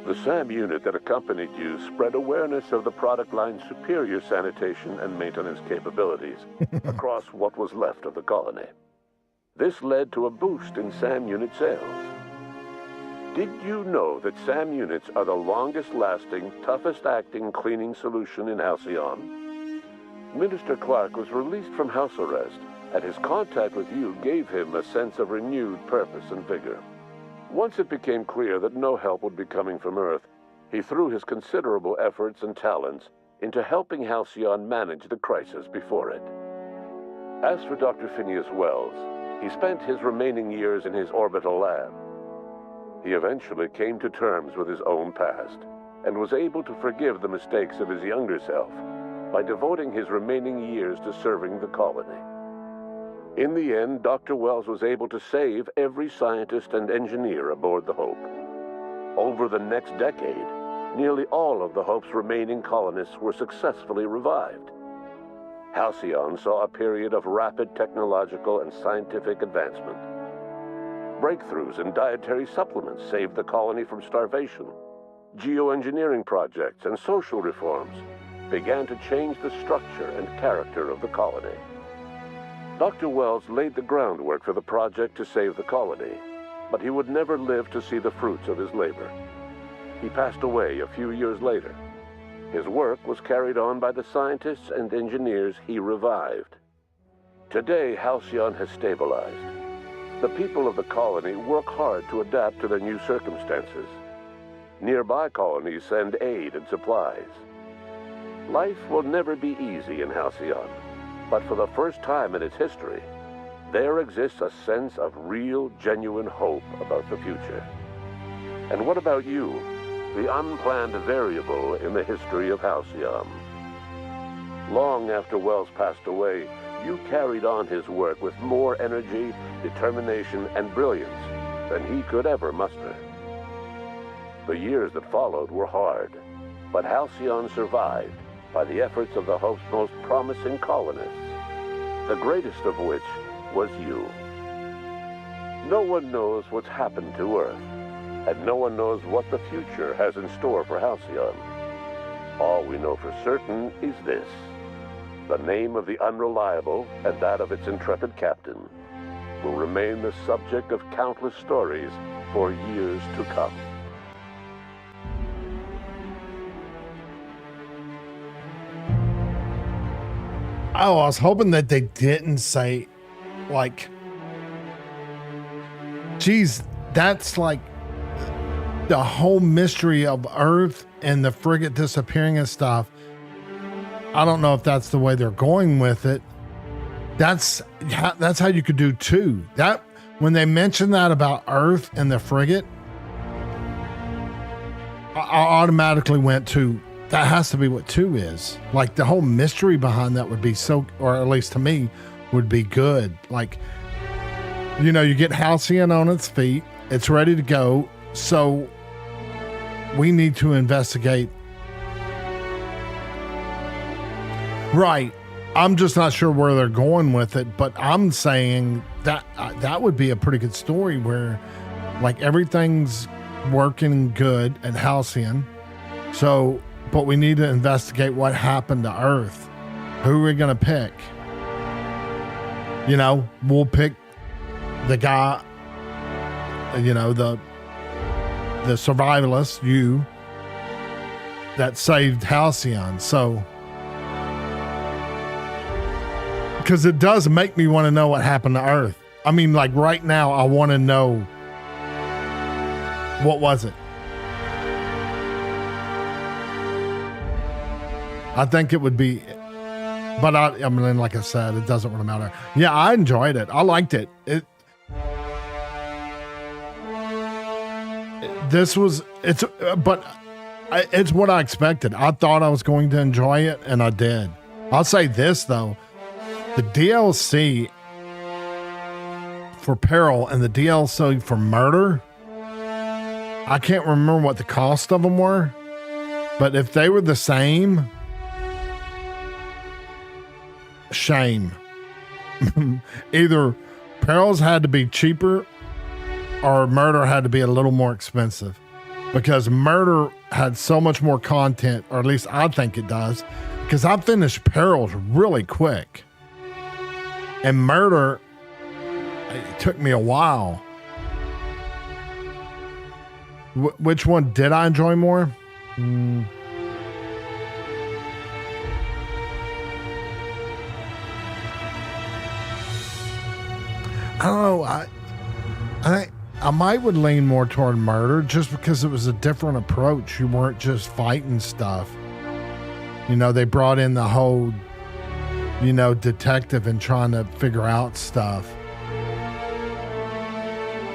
The SAM unit that accompanied you spread awareness of the product line's superior sanitation and maintenance capabilities across what was left of the colony. This led to a boost in SAM unit sales. Did you know that SAM units are the longest-lasting, toughest-acting cleaning solution in Halcyon? Minister Clark was released from house arrest, and his contact with you gave him a sense of renewed purpose and vigor. Once it became clear that no help would be coming from Earth, he threw his considerable efforts and talents into helping Halcyon manage the crisis before it. As for Dr. Phineas Wells, he spent his remaining years in his orbital lab. He eventually came to terms with his own past, and was able to forgive the mistakes of his younger self by devoting his remaining years to serving the colony. In the end, Dr. Wells was able to save every scientist and engineer aboard the Hope. Over the next decade, nearly all of the Hope's remaining colonists were successfully revived. Halcyon saw a period of rapid technological and scientific advancement. Breakthroughs in dietary supplements saved the colony from starvation. Geoengineering projects and social reforms began to change the structure and character of the colony. Dr. Wells laid the groundwork for the project to save the colony, but he would never live to see the fruits of his labor. He passed away a few years later. His work was carried on by the scientists and engineers he revived. Today, Halcyon has stabilized. The people of the colony work hard to adapt to their new circumstances. Nearby colonies send aid and supplies. Life will never be easy in Halcyon, but for the first time in its history, there exists a sense of real, genuine hope about the future. And what about you, the unplanned variable in the history of Halcyon? Long after Wells passed away, you carried on his work with more energy, determination, and brilliance than he could ever muster. The years that followed were hard, but Halcyon survived by the efforts of the Hope's most promising colonists, the greatest of which was you. No one knows what's happened to Earth, and no one knows what the future has in store for Halcyon. All we know for certain is this: the name of the Unreliable and that of its intrepid captain will remain the subject of countless stories for years to come. Oh, I was hoping that they didn't say, like, geez, that's like the whole mystery of Earth and the frigate disappearing and stuff. I don't know if that's the way they're going with it. That's how you could do two. That when they mentioned that about Earth and the frigate, I automatically went to That has to be what 2 is. Like the whole mystery behind that would be so, or at least to me, would be good. Like, you know, you get Halcyon on its feet, it's ready to go. So we need to investigate. Right. I'm just not sure where they're going with it, but I'm saying that that would be a pretty good story where like everything's working good at Halcyon. So, but we need to investigate what happened to Earth. Who are we going to pick? You know, we'll pick the guy, you know, the survivalist, you, that saved Halcyon. So, because it does make me want to know what happened to Earth. I mean, like right now, I want to know, what was it? I think it would be, but I mean, like I said, it doesn't really matter. Yeah, I enjoyed it. I liked it. It's what I expected. I thought I was going to enjoy it, and I did. I'll say this though. The DLC for Peril and the DLC for Murder, I can't remember what the cost of them were, but if they were the same, shame. Either Peril's had to be cheaper or Murder had to be a little more expensive, because Murder had so much more content, or at least I think it does, because I finished Perils really quick. And Murder, it took me a while. Which one did I enjoy more? I don't know. I might would lean more toward Murder just because it was a different approach. You weren't just fighting stuff. You know, they brought in the whole, you know, detective and trying to figure out stuff.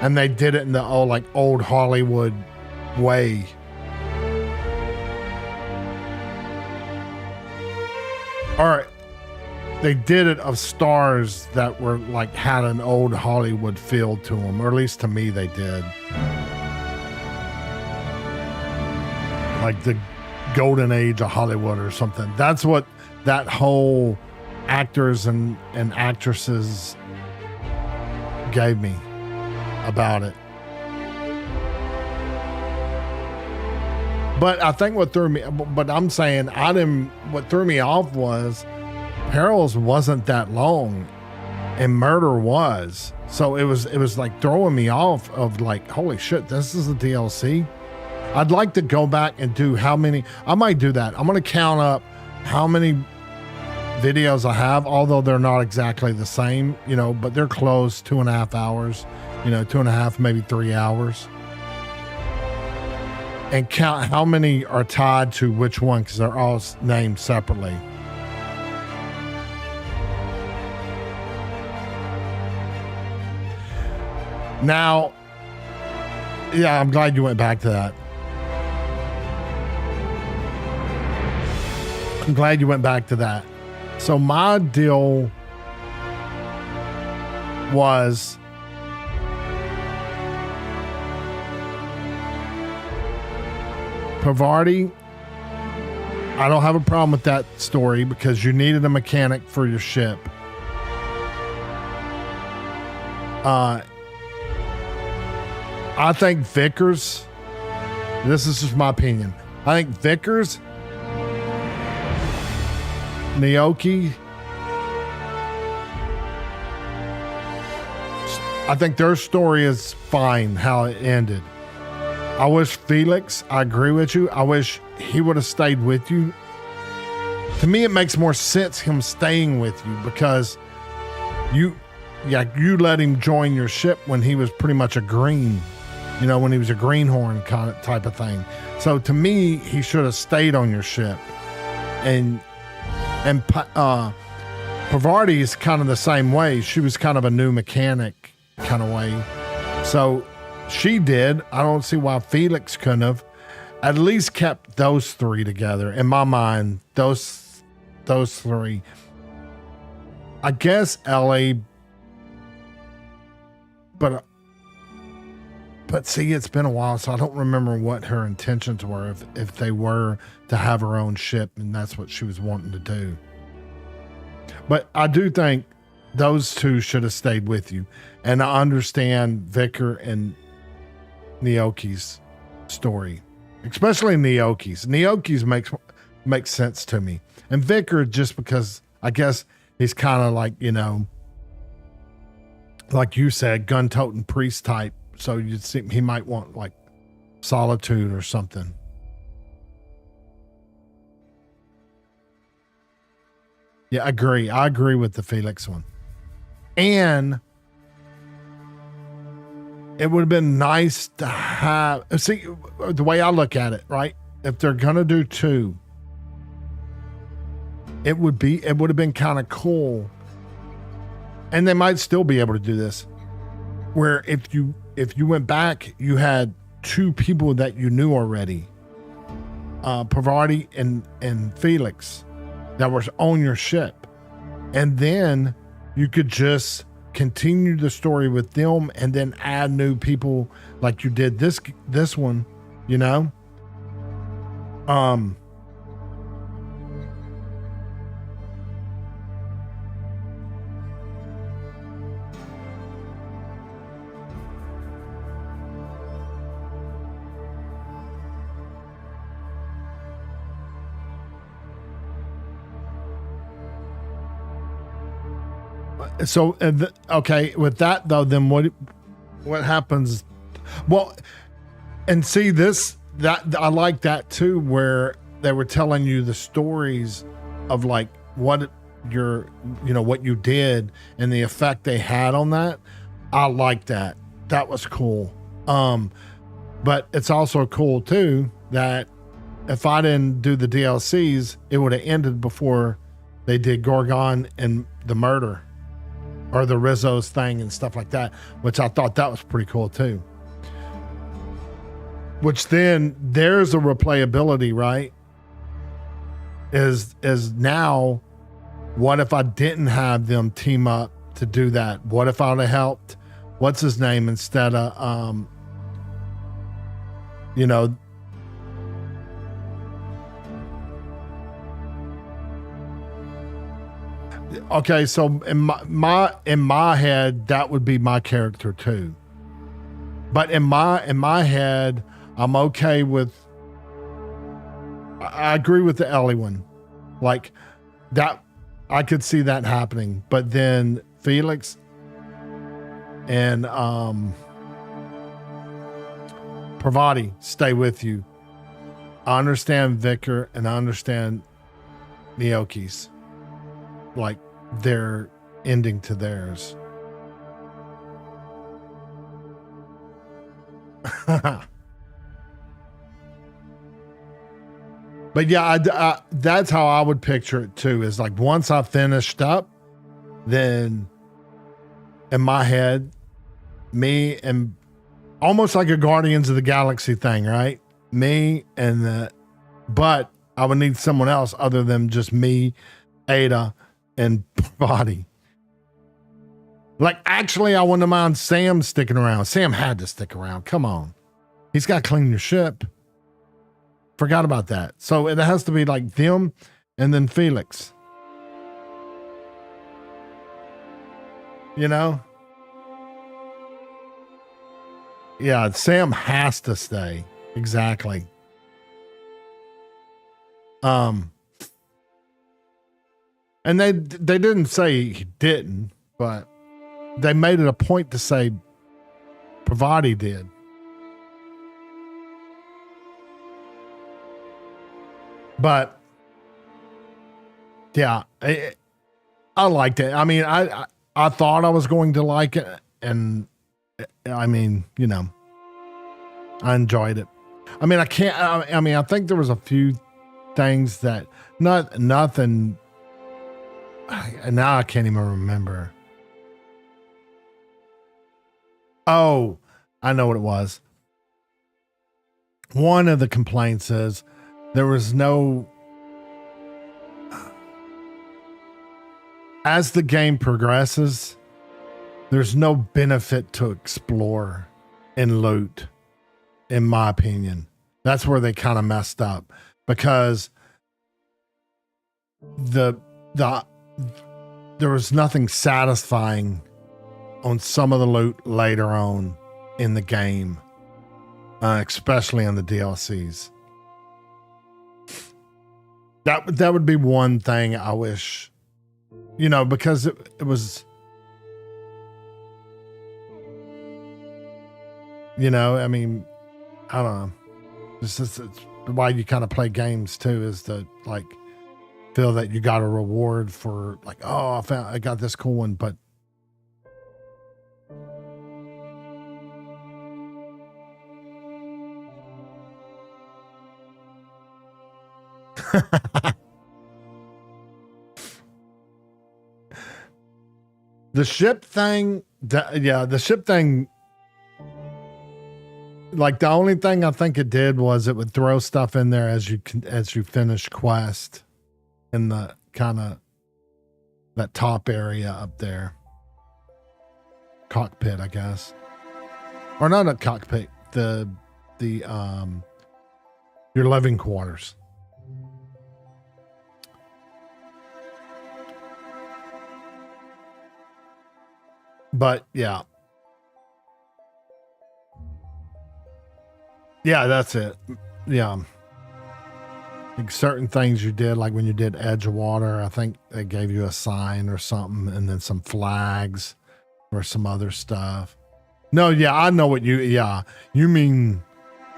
And they did it in the old Hollywood way. Or they did it of stars that were like had an old Hollywood feel to them, or at least to me they did. Like the golden age of Hollywood or something. That's what that whole actors and actresses gave me about it. But I think what threw me, but I'm saying what threw me off was Perils wasn't that long and Murder was. So it was like throwing me off of like, holy shit, this is a DLC. I'd like to go back and do how many, I might do that. I'm going to count up how many videos I have, although they're not exactly the same, you know, but they're close, 2.5 hours, you know, 2.5, maybe 3 hours. And count how many are tied to which one, because they're all named separately. Now, yeah, I'm glad you went back to that. I'm glad you went back to that. So my deal was Parvati. I don't have a problem with that story because you needed a mechanic for your ship. I think Vickers, this is just my opinion. I think Vickers, Naoki, I think their story is fine how it ended. I wish Felix, I agree with you. I wish he would have stayed with you. To me, it makes more sense him staying with you because you let him join your ship when he was pretty much a green, you know, when he was a greenhorn kind of type of thing. So to me, he should have stayed on your ship. And Parvati is kind of the same way. She was kind of a new mechanic kind of way. So she did. I don't see why Felix couldn't have. at least kept those three together. In my mind, those three. I guess Ellie, but see, it's been a while, so I don't remember what her intentions were, if they were to have her own ship and that's what she was wanting to do. But I do think those two should have stayed with you. And I understand Vicar and Nyoki's story, especially Nyoki's. Nyoki's makes sense to me. And Vicar, just because I guess he's kind of like, you know, like you said, gun-toting priest type. So you'd see he might want like solitude or something. Yeah, I agree. I agree with the Felix one. And it would have been nice to have, see, the way I look at it, right? If they're going to do 2, it would have been kind of cool. And they might still be able to do this, where if you went back, you had 2 people that you knew already, Parvati and Felix, that was on your ship. And then you could just continue the story with them and then add new people like you did this one, you know? So, okay, with that though, then what happens? Well, and see that I like that too, where they were telling you the stories of like what what you did and the effect they had on that. I like that. That was cool. But it's also cool too that if I didn't do the DLCs, it would have ended before they did Gorgon and the murder. Or the Rizzo's thing and stuff like that, which I thought that was pretty cool too. Which then there's a replayability, right? Is now, what if I didn't have them team up to do that? What if I would have helped, what's his name, instead of, okay, so in my head, that would be my character too. But in my head, I'm okay with. I agree with the Ellie one, like that. I could see that happening. But then Felix and Parvati stay with you. I understand Vicar and I understand Nyoki's. Like their ending to theirs. But yeah, that's how I would picture it too, is like once I finished up, then in my head, me and almost like a Guardians of the Galaxy thing, right? Me and but I would need someone else other than just me, Ada, and Parvati. Like, actually, I wouldn't mind Sam sticking around. Sam had to stick around. Come on. He's got to clean your ship. Forgot about that. So it has to be like them and then Felix. You know? Yeah, Sam has to stay. Exactly. And they didn't say he didn't, but they made it a point to say Parvati did. But yeah, I liked it. I mean, I thought I was going to like it, and I mean, I enjoyed it. I mean, I think there was a few things that nothing. Now I can't even remember. Oh, I know what it was. one of the complaints is there was no, as the game progresses, there's no benefit to explore and loot, in my opinion. That's where they kind of messed up, because there was nothing satisfying on some of the loot later on in the game, especially on the DLCs. That would be one thing I wish, because it was, I mean, I don't know. It's why you kind of play games too, is to like feel that you got a reward for like, oh, I got this cool one, but the ship thing, the ship thing, like the only thing I think it did was it would throw stuff in there as you finish quest in the kind of that top area up there, cockpit, I guess, or not a cockpit, the your living quarters. But yeah, that's it. Yeah, like certain things you did, like when you did Edgewater, I think they gave you a sign or something, and then some flags or some other stuff. No, yeah, I know what you mean,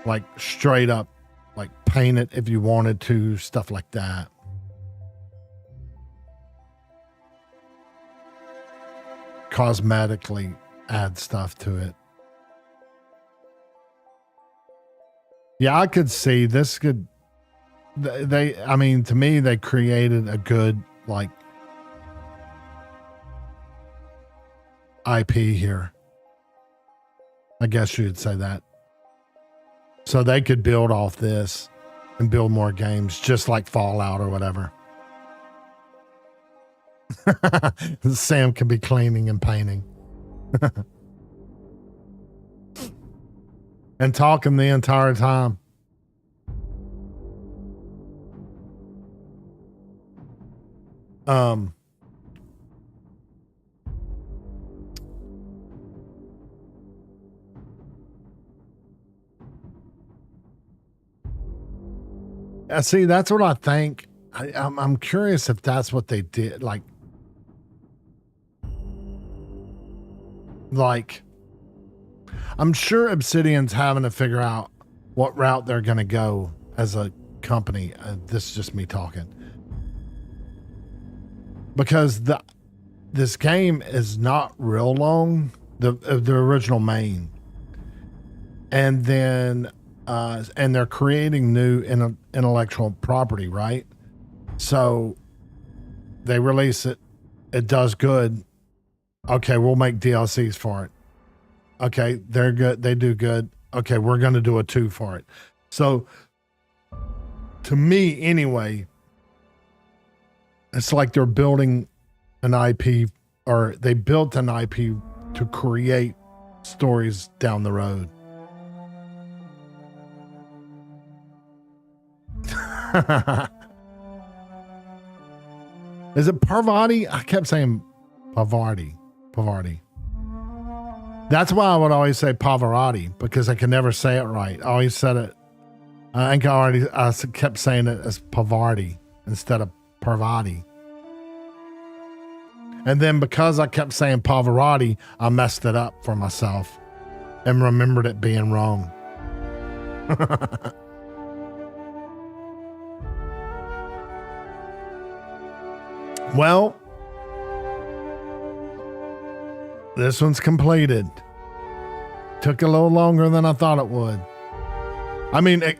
like straight up, like paint it if you wanted to, stuff like that. Cosmetically add stuff to it. Yeah, I could see this could, I mean, to me, they created a good, like, IP here. I guess you'd say that. So they could build off this and build more games, just like Fallout or whatever. Sam can be cleaning and painting. And talking the entire time. See, that's what I think. I'm curious if that's what they did. Like, I'm sure Obsidian's having to figure out what route they're going to go as a company. This is just me talking. Because this game is not real long, the original main. And then, and they're creating new intellectual property, right? So they release it. It does good. Okay, we'll make DLCs for it. Okay, they're good. They do good. Okay, we're going to do a 2 for it. So, to me, anyway, it's like they're building an IP, or they built an IP to create stories down the road. Is it Parvati? I kept saying Pavarti. That's why I would always say Pavarotti, because I can never say it right. I always said it. I think I kept saying it as Pavarti instead of Parvati. And then because I kept saying Pavarotti, I messed it up for myself and remembered it being wrong. Well, this one's completed. Took a little longer than I thought it would. I mean, I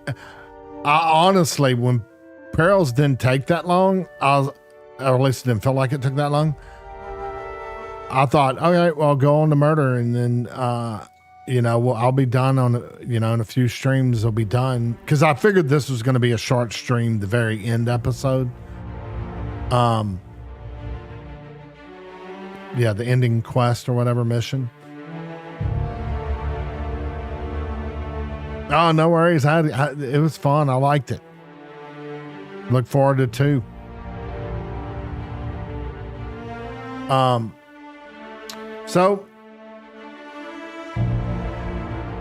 honestly, when Perils didn't take that long, or at least it didn't feel like it took that long. I thought, okay, well, go on to murder, and then well, I'll be done on, in a few streams. I'll be done because I figured this was going to be a short stream, the very end episode. Yeah, the ending quest or whatever mission. Oh, no worries. It was fun. I liked it. Look forward to 2. So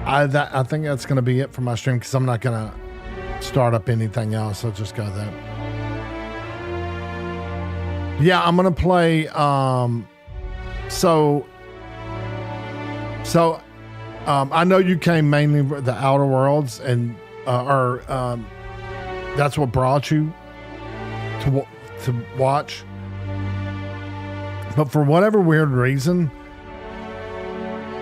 I think that's going to be it for my stream because I'm not going to start up anything else. I'll just go there. Yeah, I'm going to play. I know you came mainly for the Outer Worlds, and that's what brought you to watch. But for whatever weird reason,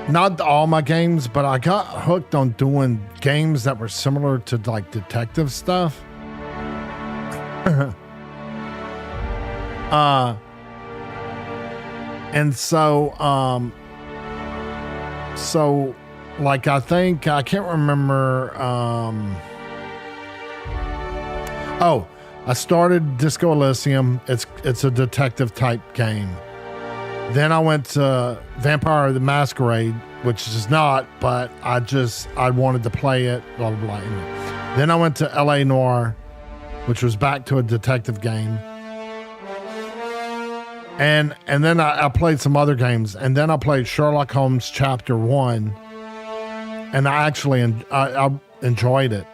not all my games, but I got hooked on doing games that were similar to like detective stuff. And so like I can't remember. I started Disco Elysium. It's a detective type game. Then I went to Vampire the Masquerade, which is not, but I wanted to play it, blah, blah, blah. Anyway. Then I went to LA Noire, which was back to a detective game. And then I played some other games. And then I played Sherlock Holmes Chapter 1. And I actually I enjoyed it.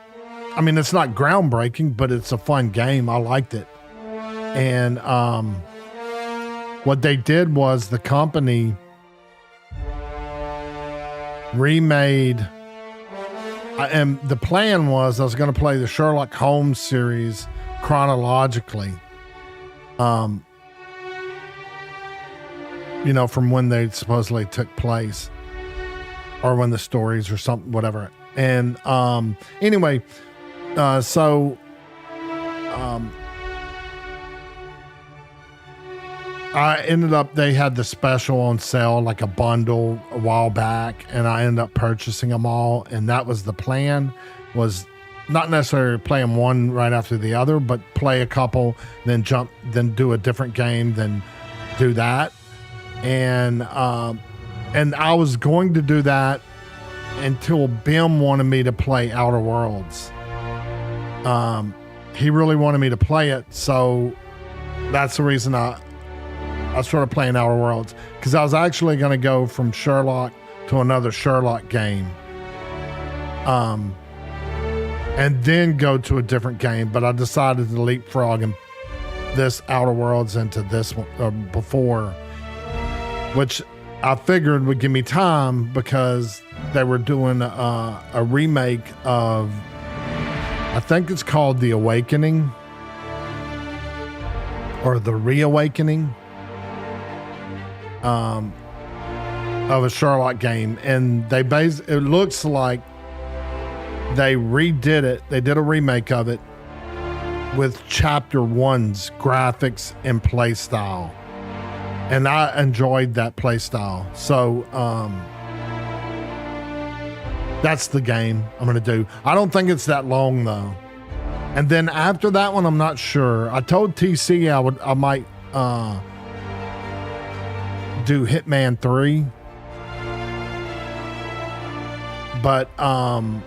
I mean, it's not groundbreaking, but it's a fun game. I liked it. And what they did was the company remade, and the plan was I was going to play the Sherlock Holmes series chronologically, from when they supposedly took place, or when the stories or something, whatever. And anyway, I ended up, they had the special on sale, like a bundle a while back, and I ended up purchasing them all. And that was the plan, was not necessarily playing one right after the other, but play a couple, then do a different game, then do that. And I was going to do that until Bim wanted me to play Outer Worlds. He really wanted me to play it, so that's the reason I started playing Outer Worlds, because I was actually going to go from Sherlock to another Sherlock game, and then go to a different game, but I decided to leapfrog and this Outer Worlds into this one before, which I figured would give me time because they were doing a remake of, I think it's called The Awakening or The Reawakening, of a Sherlock game. And it looks like they redid it. They did a remake of it with Chapter 1's graphics and play style. And I enjoyed that play style. So, that's the game I'm going to do. I don't think it's that long though. And then after that one, I'm not sure. I told TC I might do Hitman 3. But I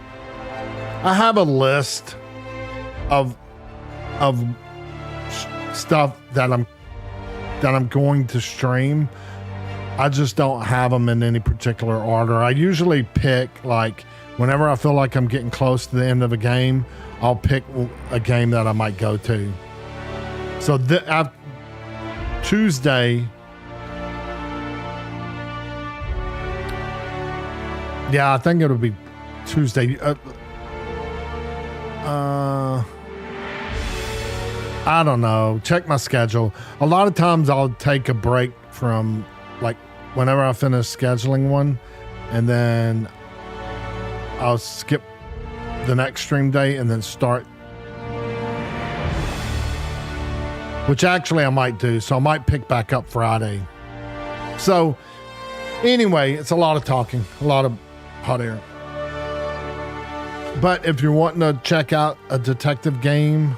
have a list of stuff that I'm going to stream. I just don't have them in any particular order. I usually pick, like, whenever I feel like I'm getting close to the end of a game, I'll pick a game that I might go to. So Tuesday, yeah, I think it'll be Tuesday. I don't know. Check my schedule. A lot of times I'll take a break from, like, whenever I finish scheduling one, and then I'll skip the next stream day and then start, which actually I might do. So I might pick back up Friday. So anyway, it's a lot of talking, a lot of Hot air. But if you're wanting to check out a detective game,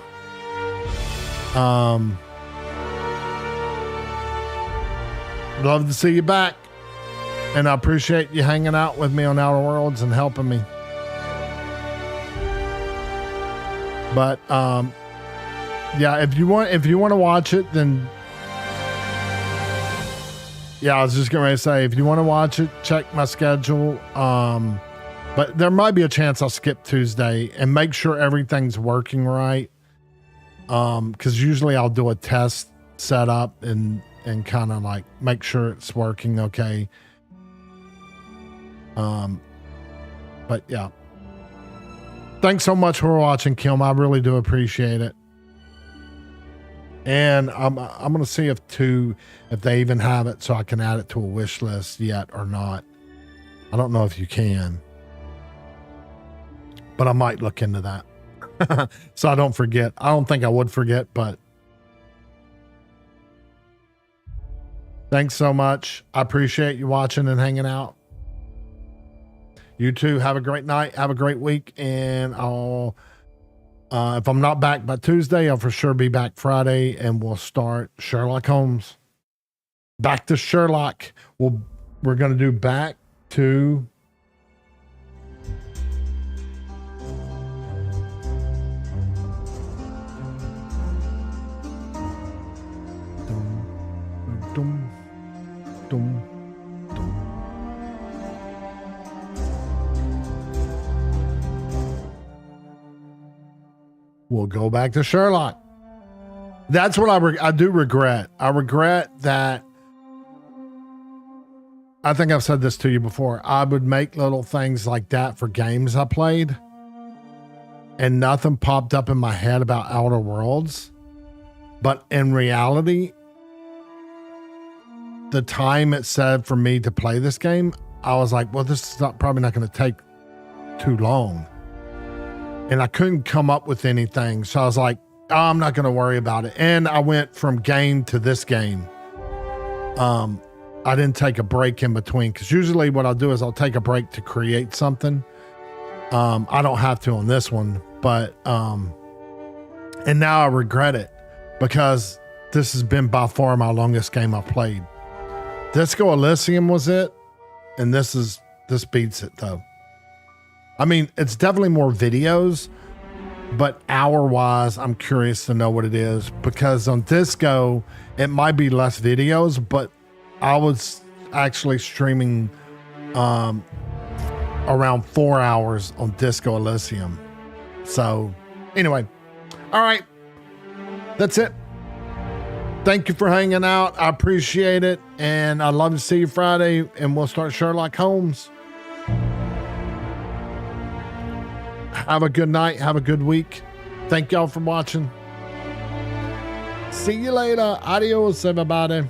love to see you back. And I appreciate you hanging out with me on Outer Worlds and helping me. But yeah, if you want to watch it, then yeah, I was just going to say, if you want to watch it, check my schedule. But there might be a chance I'll skip Tuesday and make sure everything's working right. Because usually I'll do a test setup and kind of like make sure it's working okay. But yeah. Thanks so much for watching, Kim. I really do appreciate it. And I'm gonna see if they even have it so I can add it to a wish list yet or not. I don't know if you can, but I might look into that so I don't forget. I don't think I would forget, but thanks so much. I appreciate you watching and hanging out. You too. Have a great night. Have a great week. And I'll, if I'm not back by Tuesday, I'll for sure be back Friday and we'll start Sherlock Holmes. Back to Sherlock. We're going to do back to we'll go back to Sherlock. That's what I do regret. I regret that. I think I've said this to you before. I would make little things like that for games I played, and nothing popped up in my head about Outer Worlds. But in reality, the time it said for me to play this game, I was like, well, this is probably not going to take too long. And I couldn't come up with anything. So I was like, oh, I'm not going to worry about it. And I went from game to this game. I didn't take a break in between, because usually what I'll do is I'll take a break to create something. I don't have to on this one, but and now I regret it, because this has been by far my longest game I've played. Disco Elysium was it, and this beats it though. I mean, it's definitely more videos, but hour-wise, I'm curious to know what it is, because on Disco, it might be less videos, but I was actually streaming around 4 hours on Disco Elysium. So anyway, all right, that's it. Thank you for hanging out. I appreciate it. And I'd love to see you Friday, and we'll start Sherlock Holmes. Have a good night. Have a good week. Thank y'all for watching. See you later. Adios, everybody.